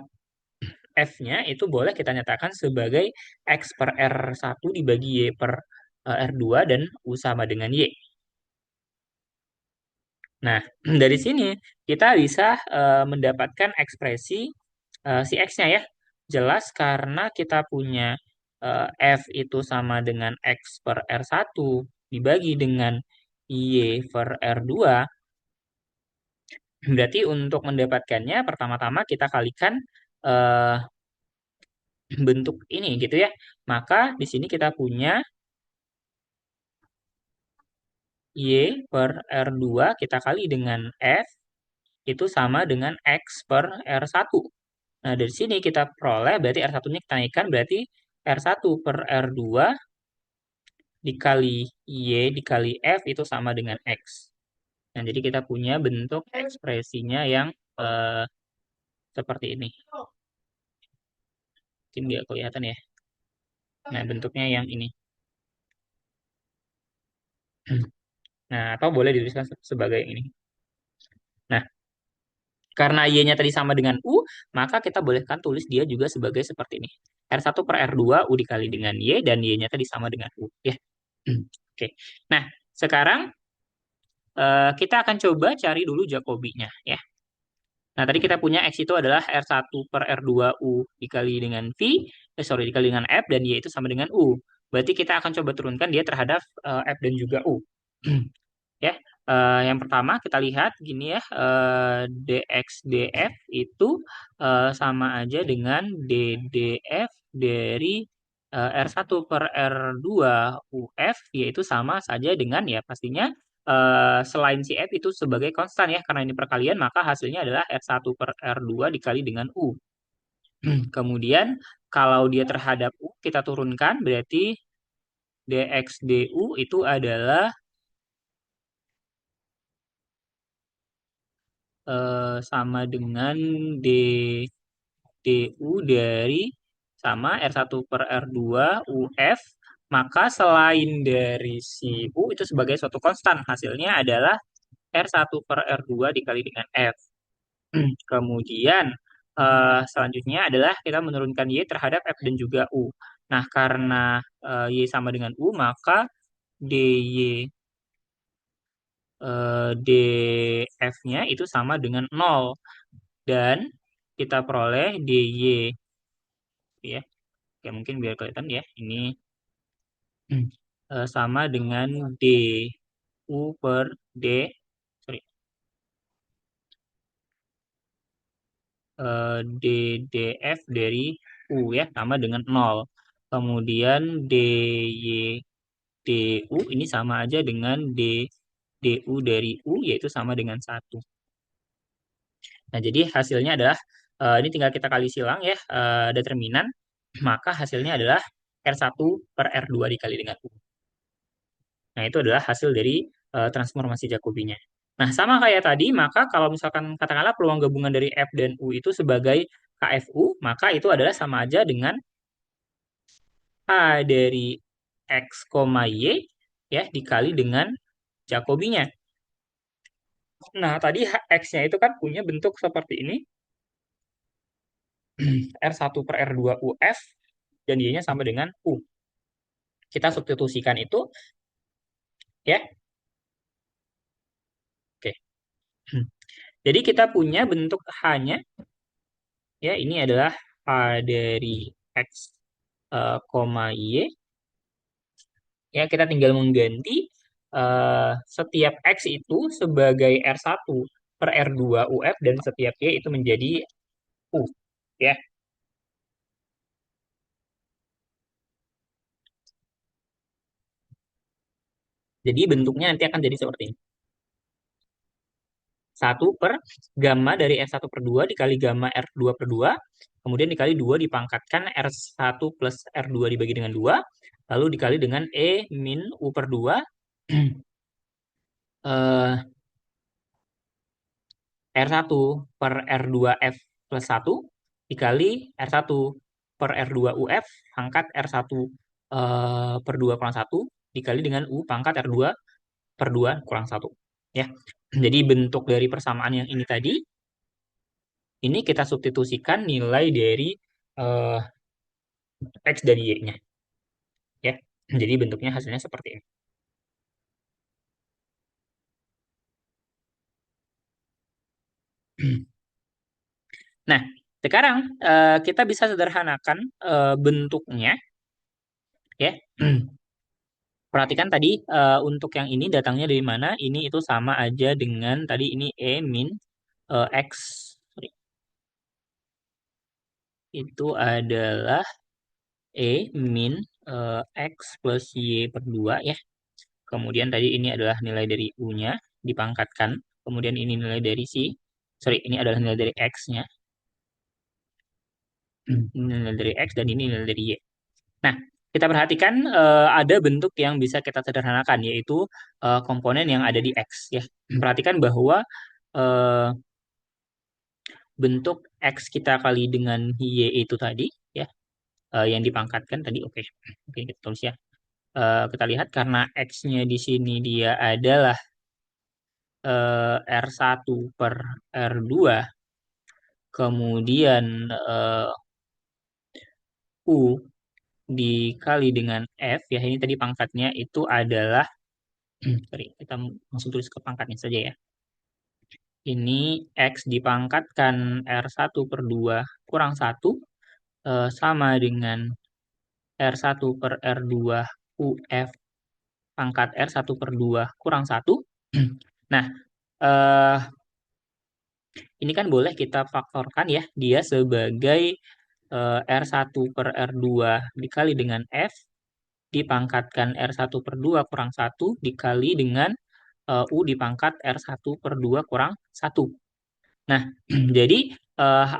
F-nya itu boleh kita nyatakan sebagai X per R1 dibagi Y per R2 dan U sama dengan Y. Nah, dari sini kita bisa mendapatkan ekspresi si X-nya ya. Jelas karena kita punya F itu sama dengan X per R1 dibagi dengan Y per R2. Berarti untuk mendapatkannya pertama-tama kita kalikan eh, bentuk ini gitu ya. Maka di sini kita punya Y per R2 kita kali dengan F itu sama dengan X per R1. Nah, dari sini kita peroleh berarti R1-nya kita naikkan berarti R1 per R2 dikali Y dikali F itu sama dengan X. Nah, jadi kita punya bentuk ekspresinya yang eh, seperti ini. Mungkin nggak kelihatan ya. Nah, bentuknya yang ini. Nah, atau boleh dituliskan sebagai ini. Nah, karena Y-nya tadi sama dengan U, maka kita bolehkan tulis dia juga sebagai seperti ini. R1 per R2, U dikali dengan Y, dan Y-nya tadi sama dengan U. Ya. Oke. Nah, sekarang kita akan coba cari dulu Jacobi-nya. Ya. Nah, tadi kita punya X itu adalah R1 per R2 U dikali dengan dikali dengan F, dan Y itu sama dengan U. Berarti kita akan coba turunkan dia terhadap F dan juga U. Ya, yang pertama kita lihat gini ya, dx df itu sama aja dengan ddf dari R1 per R2 UF, yaitu sama saja dengan ya pastinya selain si F itu sebagai konstan ya, karena ini perkalian maka hasilnya adalah R1 per R2 dikali dengan U. Kemudian kalau dia terhadap U kita turunkan berarti dx du itu adalah sama dengan D DU dari sama R1/R2 UF, maka selain dari si U itu sebagai suatu konstan, hasilnya adalah R1/R2 dikali dengan F. Kemudian selanjutnya adalah kita menurunkan Y terhadap F dan juga U. Nah, karena Y sama dengan U, maka DY DF-nya itu sama dengan 0. Dan kita peroleh DY ya. Oke, mungkin biar kelihatan ya. Ini sama dengan DU per D, sorry, DDF dari U ya, sama dengan 0. Kemudian DY DU ini sama aja dengan DU dari U, yaitu sama dengan 1. Nah, jadi hasilnya adalah, ini tinggal kita kali silang ya, determinan, maka hasilnya adalah R1/R2 dikali dengan U. Nah, itu adalah hasil dari transformasi Jacobinya. Nah, sama kayak tadi, maka kalau misalkan katakanlah peluang gabungan dari F dan U itu sebagai KFU, maka itu adalah sama aja dengan A dari X, Y ya dikali dengan Jacobinya. Nah, tadi X-nya itu kan punya bentuk seperti ini, R1/R2 UF, dan Y-nya sama dengan U. Kita substitusikan itu, ya. Oke. Jadi kita punya bentuk H-nya, ya, ini adalah H dari X, Y. Ya, kita tinggal mengganti setiap X itu sebagai R1/R2 UF, dan setiap Y itu menjadi U. Ya. Jadi bentuknya nanti akan jadi seperti ini. 1/gamma dari R1/2 dikali gamma R2/2, kemudian dikali 2 dipangkatkan R1 plus R2 dibagi dengan 2, lalu dikali dengan E min U/2, eh, R1 per R2 F plus 1, dikali R1 per R2 UF pangkat R1 per 2 kurang 1, dikali dengan U pangkat R2 per 2 kurang 1. Ya. Jadi bentuk dari persamaan yang ini tadi, ini kita substitusikan nilai dari eh, X dan Y-nya. Ya. Jadi bentuknya hasilnya seperti ini. Nah, sekarang kita bisa sederhanakan bentuknya. Ya. Perhatikan tadi untuk yang ini datangnya dari mana? Ini itu sama aja dengan tadi ini E min X. Sorry. Itu adalah E min X plus Y per 2 ya. Kemudian tadi ini adalah nilai dari U-nya dipangkatkan. Kemudian ini nilai dari sorry, ini adalah nilai dari X-nya. Ini nilai dari X dan ini nilai dari Y. Nah, kita perhatikan ada bentuk yang bisa kita sederhanakan, yaitu komponen yang ada di X. Ya. Perhatikan bahwa eh, bentuk X kita kali dengan Y itu tadi, ya, yang dipangkatkan tadi, oke. Oke, kita tulis ya. Kita lihat karena X-nya di sini dia adalah R1 per R2, kemudian U dikali dengan F, ya ini tadi pangkatnya itu adalah, sorry, kita langsung tulis ke pangkatnya saja ya. Ini X dipangkatkan R1 per 2 kurang 1 sama dengan R1 per R2 UF pangkat R1 per 2 kurang 1. Nah, eh, ini kan boleh kita faktorkan ya, dia sebagai R1 per R2 dikali dengan F, dipangkatkan R1 per 2 kurang 1, dikali dengan U dipangkat R1 per 2 kurang 1. Nah, jadi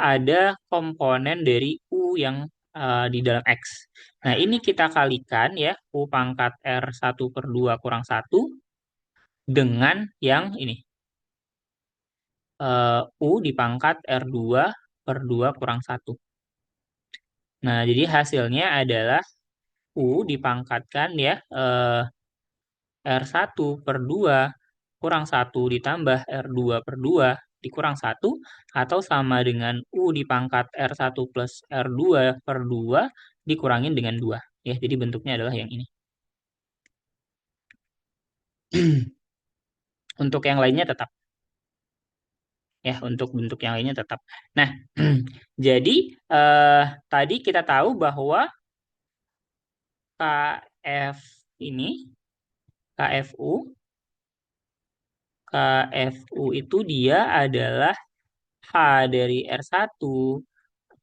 ada komponen dari U yang di dalam X. Nah, ini kita kalikan ya, U pangkat R1 per 2 kurang 1 dengan yang ini. U dipangkat R2 per 2 kurang satu. Nah, jadi hasilnya adalah U dipangkatkan ya R1 per 2 kurang satu ditambah R2 per 2 dikurang satu atau sama dengan U dipangkat R1 plus R2 per 2 dikurangin dengan 2. Ya, jadi bentuknya adalah yang ini. Untuk yang lainnya tetap. Ya, untuk bentuk yang lainnya tetap. Nah, jadi eh, tadi kita tahu bahwa KF ini, KFU, KFU itu dia adalah H dari R1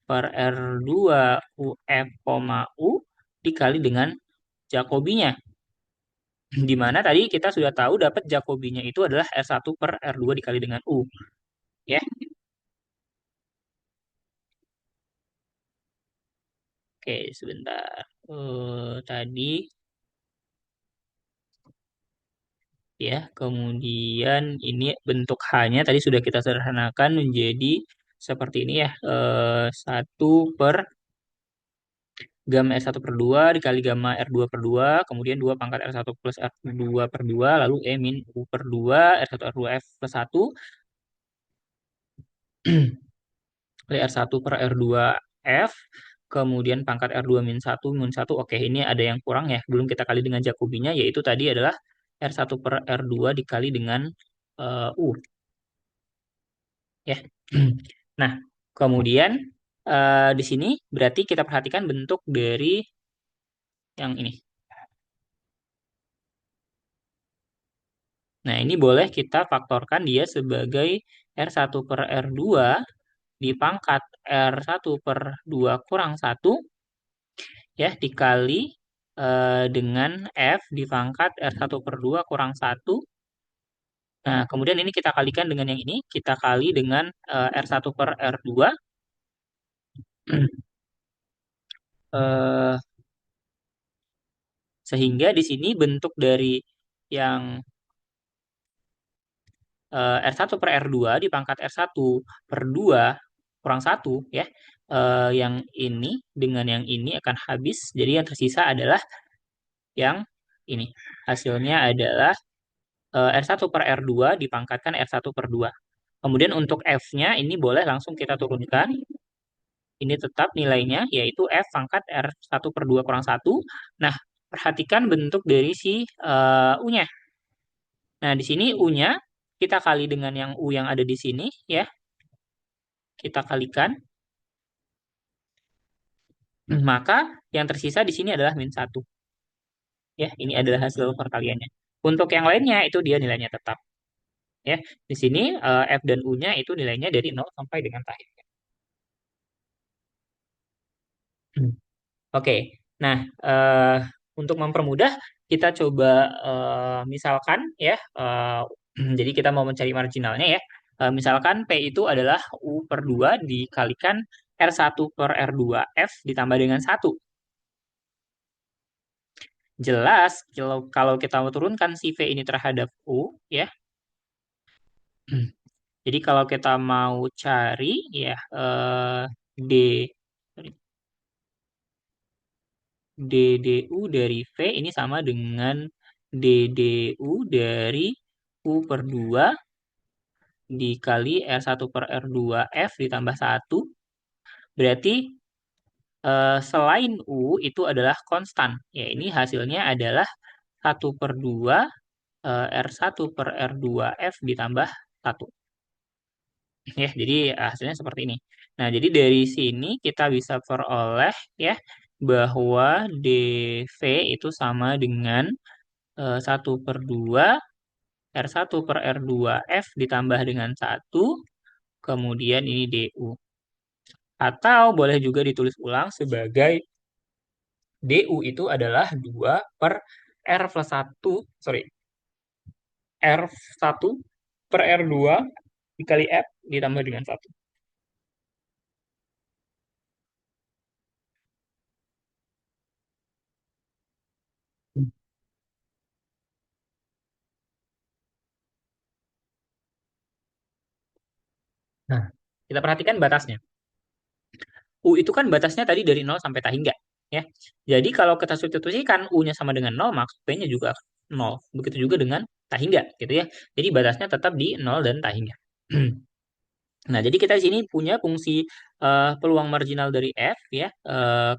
per R2 UF, U dikali dengan Jacobinya. Di mana tadi kita sudah tahu dapat Jacobinya itu adalah R1 per R2 dikali dengan U. Ya, oke, sebentar. Tadi ya, kemudian ini bentuk H-nya tadi sudah kita sederhanakan menjadi seperti ini ya. 1 per gamma R1 per 2 dikali gamma R2 per 2, kemudian 2 pangkat R1 plus R2 per 2, lalu E min U per 2, R1 R2 F plus 1, kali R1 per R2 F, kemudian pangkat R2 min 1, min 1, oke ini ada yang kurang ya, belum kita kali dengan Jacobinya, yaitu tadi adalah R1 per R2 dikali dengan U, ya. Nah, kemudian di sini berarti kita perhatikan bentuk dari yang ini. Nah, ini boleh kita faktorkan dia sebagai R1 per R2 dipangkat R1 per 2 kurang satu ya dikali dengan F dipangkat R1 per 2 kurang satu. Nah, kemudian ini kita kalikan dengan yang ini, kita kali dengan R1 per R2. eh, Sehingga di sini bentuk dari yang R1 per R2 dipangkat R1 per 2 kurang satu ya. Yang ini dengan yang ini akan habis. Jadi yang tersisa adalah yang ini. Hasilnya adalah R1 per R2 dipangkatkan R1 per 2. Kemudian untuk F-nya ini boleh langsung kita turunkan. Ini tetap nilainya yaitu F pangkat R1 per 2 kurang satu. Nah, perhatikan bentuk dari si U-nya. Nah, di sini U-nya kita kali dengan yang U yang ada di sini ya. Kita kalikan. Maka yang tersisa di sini adalah min satu. Ya, ini adalah hasil perkaliannya. Untuk yang lainnya itu dia nilainya tetap. Ya, di sini F dan U-nya itu nilainya dari 0 sampai dengan tahin. Hmm. Oke, nah untuk mempermudah kita coba misalkan ya, jadi kita mau mencari marginalnya ya. Misalkan P itu adalah U per 2 dikalikan R1 per R2 F ditambah dengan satu. Jelas kalau kita mau turunkan si V ini terhadap U ya. Jadi kalau kita mau cari ya D sorry, DDU dari V ini sama dengan DDU dari U per 2 dikali R1 per R2 F ditambah satu. Berarti selain U itu adalah konstan. Ya, ini hasilnya adalah 1/2 R1 per R2 F ditambah satu. Ya, jadi hasilnya seperti ini. Nah, jadi dari sini kita bisa peroleh ya bahwa DV itu sama dengan 1/2 R1 per R2 F ditambah dengan satu, kemudian ini DU. Atau boleh juga ditulis ulang sebagai DU itu adalah 2 per R plus satu, sorry, R1 per R2 dikali F ditambah dengan satu. Nah, kita perhatikan batasnya. U itu kan batasnya tadi dari 0 sampai tak hingga. Ya. Jadi kalau kita substitusikan U-nya sama dengan 0, maka P-nya juga 0. Begitu juga dengan tak hingga, gitu ya. Jadi batasnya tetap di 0 dan tak hingga. Nah, jadi kita di sini punya fungsi peluang marginal dari F ya,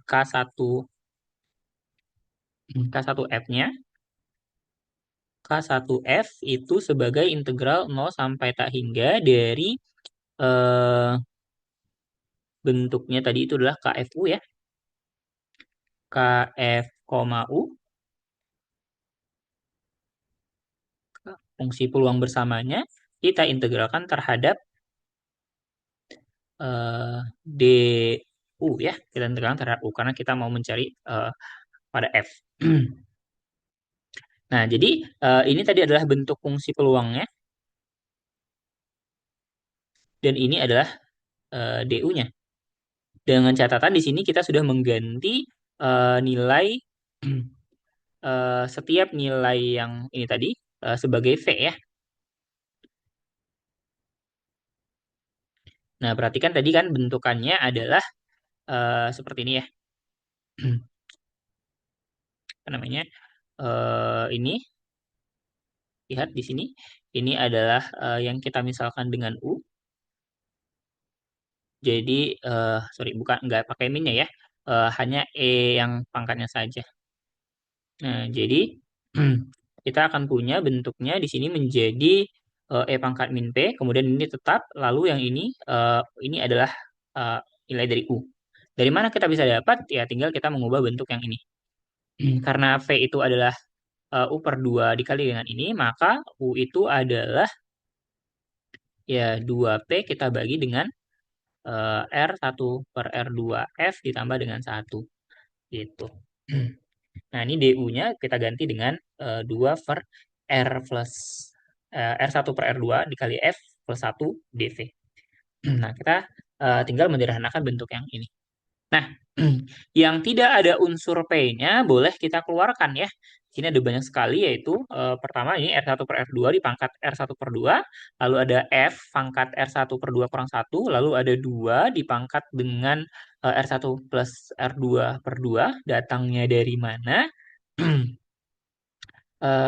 K1 K1F-nya. K1F itu sebagai integral 0 sampai tak hingga dari eh, bentuknya tadi itu adalah KFU ya. KF, U, fungsi peluang bersamanya, kita integralkan terhadap DU ya. Kita integralkan terhadap U karena kita mau mencari pada F. Nah, jadi ini tadi adalah bentuk fungsi peluangnya dan ini adalah DU-nya. Dengan catatan di sini kita sudah mengganti nilai setiap nilai yang ini tadi sebagai V ya. Nah, perhatikan tadi kan bentukannya adalah seperti ini ya. Apa namanya? Ini lihat di sini. Ini adalah yang kita misalkan dengan U. Jadi sorry bukan nggak pakai minnya ya. Hanya E yang pangkatnya saja. Nah, jadi kita akan punya bentuknya di sini menjadi E pangkat min P, kemudian ini tetap, lalu yang ini adalah eh, nilai dari U. Dari mana kita bisa dapat? Ya tinggal kita mengubah bentuk yang ini. Karena V itu adalah U per 2 dikali dengan ini, maka U itu adalah ya 2P kita bagi dengan R1 per R2 F ditambah dengan 1. Gitu. Nah, ini DU-nya kita ganti dengan 2 per R plus R1 per R2 dikali F plus 1 DV. Nah, kita tinggal menyederhanakan bentuk yang ini. Nah, yang tidak ada unsur P-nya boleh kita keluarkan ya. Sini ada banyak sekali yaitu pertama ini R1 per R2 dipangkat R1 per 2, lalu ada F pangkat R1 per 2 kurang 1, lalu ada 2 dipangkat dengan R1 plus R2 per 2, datangnya dari mana?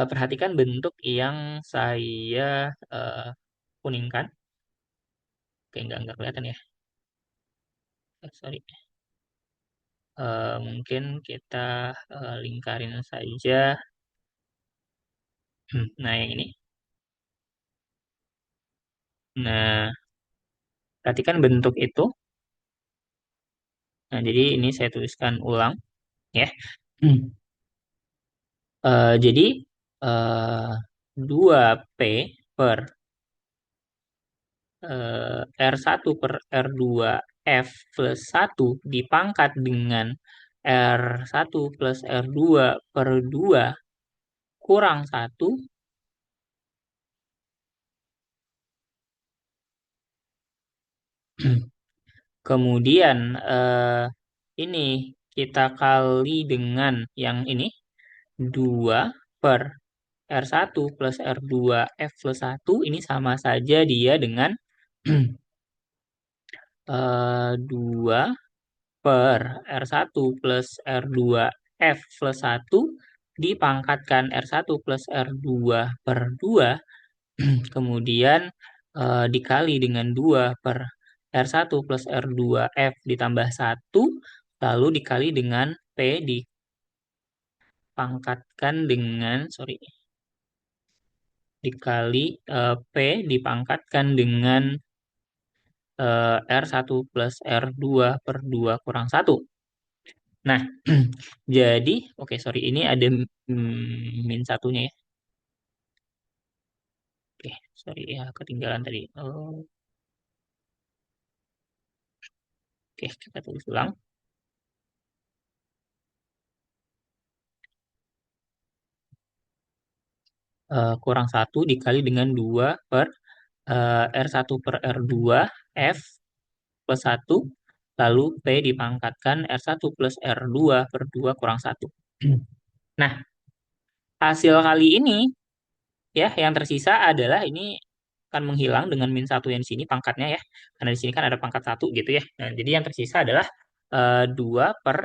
Perhatikan bentuk yang saya kuningkan. Oke, nggak kelihatan ya. Sorry. Mungkin kita lingkarin saja. Nah, yang ini. Nah, perhatikan bentuk itu. Nah, jadi ini saya tuliskan ulang ya. Jadi eh, 2P per R1 per R2 F plus 1 dipangkat dengan R1 plus R2 per 2 kurang 1. Kemudian ini kita kali dengan yang ini 2 per R1 plus R2 F plus 1 ini sama saja dia dengan 2 per R1 plus R2 F plus 1 dipangkatkan R1 plus R2 per 2 kemudian dikali dengan 2 per R1 plus R2 F ditambah 1 lalu dikali dengan P dipangkatkan dengan sorry dikali P dipangkatkan dengan R1 plus R2 per 2 kurang 1. Nah, jadi, oke sorry, ini ada min satunya ya. Oke, sorry ya, ketinggalan tadi. Oh, oke, kita tulis ulang. Kurang 1 dikali dengan 2 per R1 per R2 F plus 1, lalu P dipangkatkan R1 plus R2 per 2 kurang 1. Nah, hasil kali ini ya yang tersisa adalah ini akan menghilang dengan min satu yang di sini pangkatnya ya. Karena di sini kan ada pangkat satu gitu ya. Nah, jadi yang tersisa adalah 2 per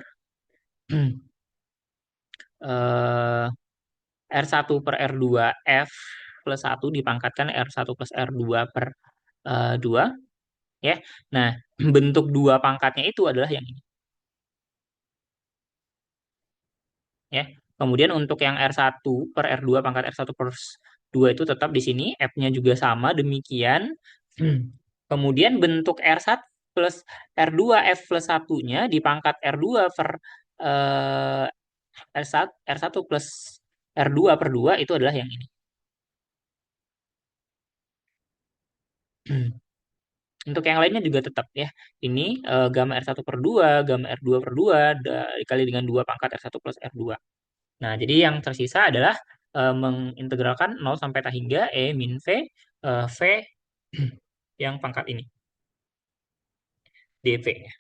eh, R1 per R2 F plus satu dipangkatkan R1 plus R2 per 2 ya. Nah, bentuk dua pangkatnya itu adalah yang ini ya. Kemudian untuk yang R1 per R2 pangkat R1 per 2 itu tetap di sini F-nya juga sama demikian. Kemudian bentuk R1 plus R2 F plus satunya di pangkat R2 per eh, R1 plus R2 per 2 itu adalah yang ini. Untuk yang lainnya juga tetap ya. Ini gamma R1 per 2, gamma R2 per 2 dikali dengan 2 pangkat R1 plus R2. Nah, jadi yang tersisa adalah mengintegralkan 0 sampai tak hingga E min V, V yang pangkat ini, dV ya.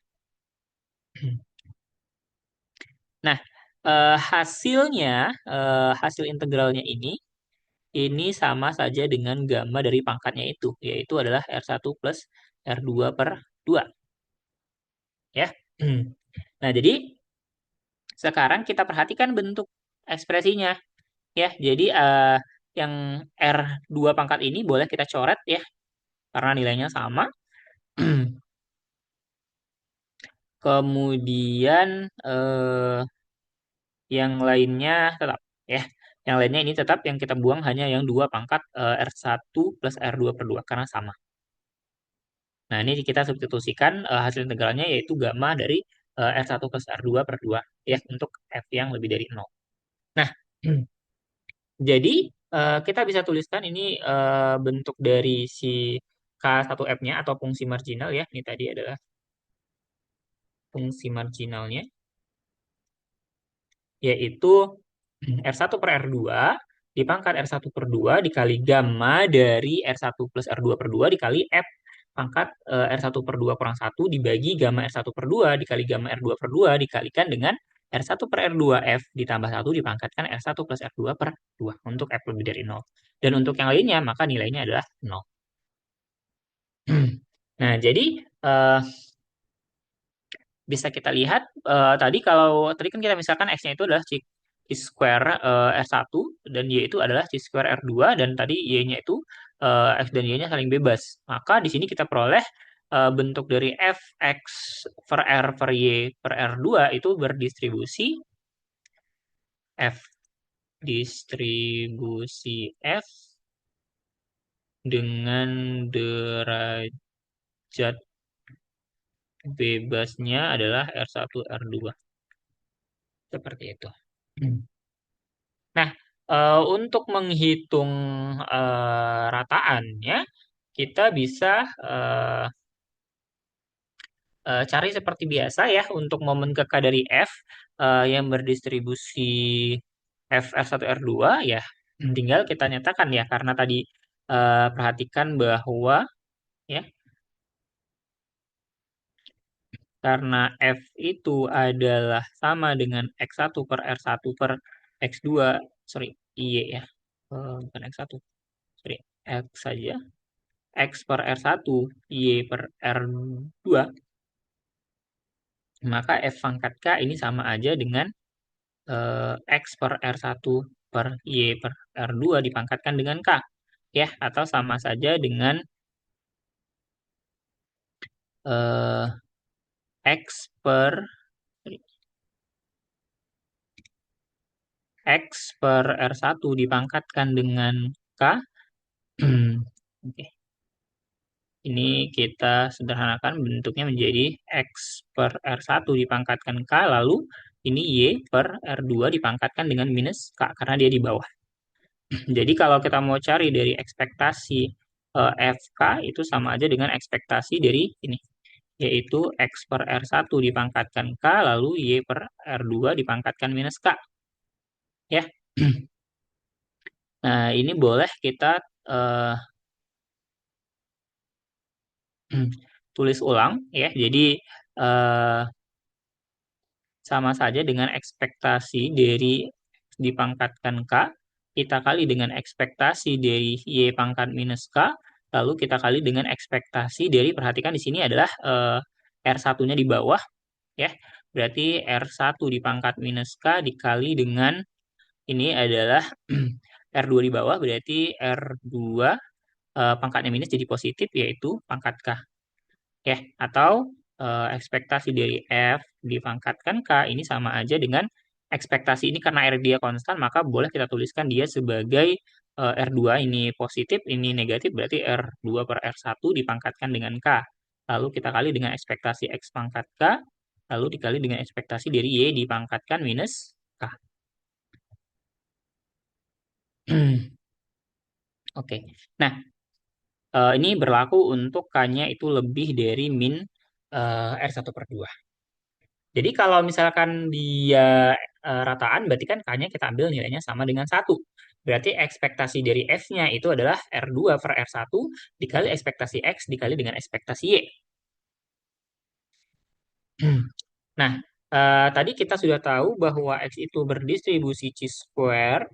Nah, hasil integralnya ini sama saja dengan gamma dari pangkatnya itu, yaitu adalah R1 plus R2 per 2 ya. Nah, jadi sekarang kita perhatikan bentuk ekspresinya ya. Jadi yang R2 pangkat ini boleh kita coret ya karena nilainya sama. Kemudian yang lainnya tetap ya. Yang lainnya ini tetap yang kita buang hanya yang dua pangkat R1 plus R2 per 2 karena sama. Nah, ini kita substitusikan hasil integralnya yaitu gamma dari R1 plus R2 per 2 ya untuk F yang lebih dari 0. Nah, jadi kita bisa tuliskan ini bentuk dari si K1F-nya atau fungsi marginal ya. Ini tadi adalah fungsi marginalnya yaitu R1 per R2 dipangkat R1 per 2 dikali gamma dari R1 plus R2 per 2 dikali F pangkat R1 per 2 kurang satu dibagi gamma R1 per 2 dikali gamma R2 per 2 dikalikan dengan R1 per R2 F ditambah satu dipangkatkan R1 plus R2 per 2 untuk F lebih dari 0. Dan untuk yang lainnya maka nilainya adalah 0. Nah, jadi eh, bisa kita lihat tadi kan kita misalkan X-nya itu adalah C square R1 dan Y itu adalah C square R2 dan tadi Y-nya itu X dan Y-nya saling bebas. Maka di sini kita peroleh bentuk dari F X per R per Y per R2 itu berdistribusi F distribusi F dengan derajat bebasnya adalah R1 R2. Seperti itu. Nah, untuk menghitung rataannya, kita bisa eh, cari seperti biasa ya untuk momen kk dari F yang berdistribusi F R1 R2 ya tinggal kita nyatakan ya karena tadi perhatikan bahwa ya karena F itu adalah sama dengan X1 per R1 per X2 sorry Y ya bukan X1 sorry X saja X per R1, Y per R2, maka F pangkat K ini sama aja dengan X per R1 per Y per R2 dipangkatkan dengan K. Ya, atau sama saja dengan eh, X per X per R1 dipangkatkan dengan K. Oke. Ini kita sederhanakan bentuknya menjadi X per R1 dipangkatkan K, lalu ini Y per R2 dipangkatkan dengan minus K, karena dia di bawah. Jadi kalau kita mau cari dari ekspektasi FK, itu sama aja dengan ekspektasi dari ini, yaitu X per R1 dipangkatkan K, lalu Y per R2 dipangkatkan minus K. Ya. Nah, ini boleh kita eh, tulis ulang ya. Jadi eh, sama saja dengan ekspektasi dari dipangkatkan K, kita kali dengan ekspektasi dari Y pangkat minus K, lalu kita kali dengan ekspektasi dari, perhatikan di sini adalah R1-nya di bawah, ya. Berarti R1 dipangkat minus K dikali dengan ini adalah R2 di bawah, berarti R2 pangkatnya minus jadi positif, yaitu pangkat K. Ya, atau ekspektasi dari F dipangkatkan K ini sama aja dengan ekspektasi ini, karena R dia konstan, maka boleh kita tuliskan dia sebagai R2 ini positif, ini negatif, berarti R2 per R1 dipangkatkan dengan K. Lalu kita kali dengan ekspektasi X pangkat K, lalu dikali dengan ekspektasi dari Y dipangkatkan minus K. Oke. Nah, ini berlaku untuk K-nya itu lebih dari min R1/2. Jadi kalau misalkan dia rataan, berarti kan K-nya kita ambil nilainya sama dengan 1. Berarti ekspektasi dari F-nya itu adalah R2 per R1 dikali ekspektasi X dikali dengan ekspektasi Y. Nah, tadi kita sudah tahu bahwa X itu berdistribusi chi-square,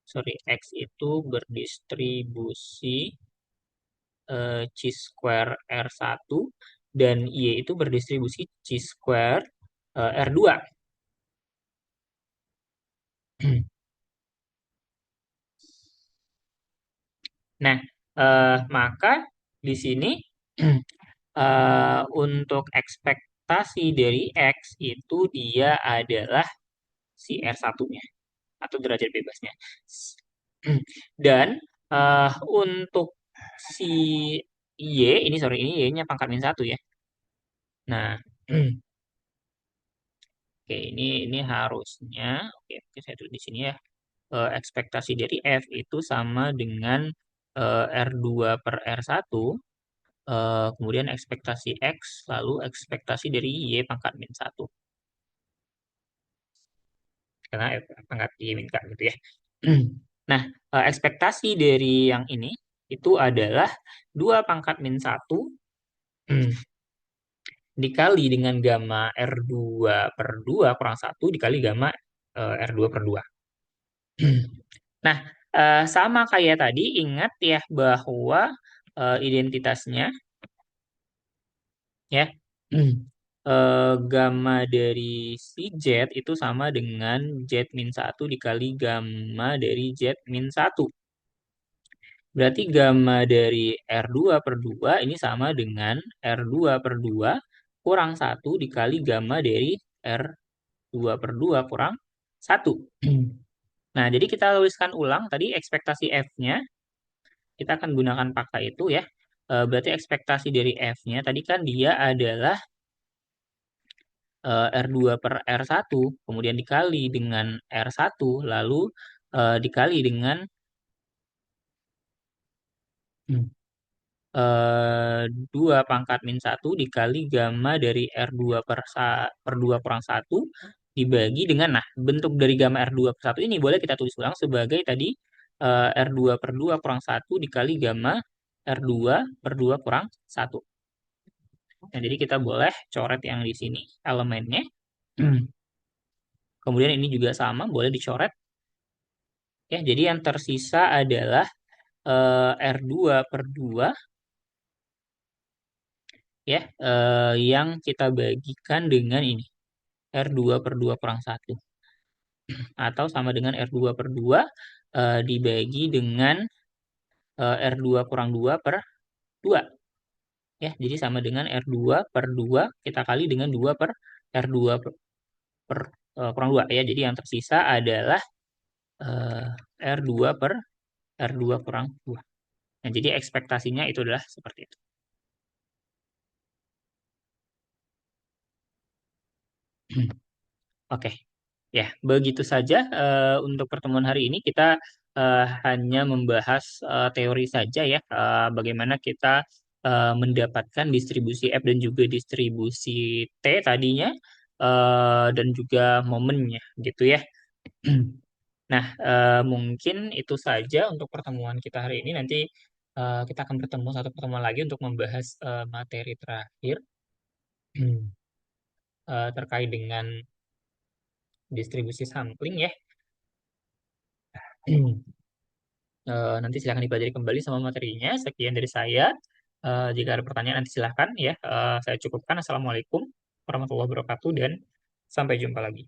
sorry, X itu berdistribusi chi-square R1 dan Y itu berdistribusi chi-square R2. Nah, maka di sini untuk ekspektasi dari X itu dia adalah si R1-nya atau derajat bebasnya. Dan untuk si Y, ini sorry, ini Y-nya pangkat min 1 ya. Nah, oke, ini harusnya, oke, saya tulis di sini ya. Ekspektasi dari F itu sama dengan R2 per R1, kemudian ekspektasi X, lalu ekspektasi dari Y pangkat min 1. Karena pangkat Y min K gitu ya. Nah, ekspektasi dari yang ini itu adalah 2 pangkat min 1 dikali dengan gamma R2 per 2 kurang 1 dikali gamma R2 per 2. Nah, sama kayak tadi, ingat ya bahwa identitasnya ya gamma dari si Z itu sama dengan Z min 1 dikali gamma dari Z min 1. Berarti gamma dari R2 per 2 ini sama dengan R2 per 2 kurang 1 dikali gamma dari R2 per 2 kurang 1. Nah, jadi kita tuliskan ulang tadi ekspektasi F-nya. Kita akan gunakan fakta itu ya. Berarti ekspektasi dari F-nya tadi kan dia adalah R2 per R1, kemudian dikali dengan R1, lalu dikali dengan 2 pangkat min 1 dikali gamma dari R2 per 2 kurang 1 dibagi dengan, nah, bentuk dari gamma R2 per 1 ini boleh kita tulis ulang sebagai tadi R2 per 2 kurang 1 dikali gamma R2 per 2 kurang 1. Nah, jadi kita boleh coret yang di sini elemennya. Kemudian ini juga sama, boleh dicoret. Ya, jadi yang tersisa adalah R2 per 2 ya, yang kita bagikan dengan ini R2 per 2 kurang 1 atau sama dengan R2 per 2 dibagi dengan R2 kurang 2 per 2 ya, jadi sama dengan R2 per 2 kita kali dengan 2 per R2 per kurang 2 ya, jadi yang tersisa adalah R2 per R2 kurang 2. Nah, jadi ekspektasinya itu adalah seperti itu. Oke, ya, begitu saja untuk pertemuan hari ini. Kita hanya membahas teori saja ya, bagaimana kita mendapatkan distribusi F dan juga distribusi T tadinya, dan juga momennya gitu ya. Nah, mungkin itu saja untuk pertemuan kita hari ini. Nanti kita akan bertemu satu pertemuan lagi untuk membahas materi terakhir terkait dengan distribusi sampling ya. Nanti silahkan dipelajari kembali sama materinya. Sekian dari saya. Jika ada pertanyaan nanti silahkan ya. Saya cukupkan. Assalamualaikum warahmatullahi wabarakatuh dan sampai jumpa lagi.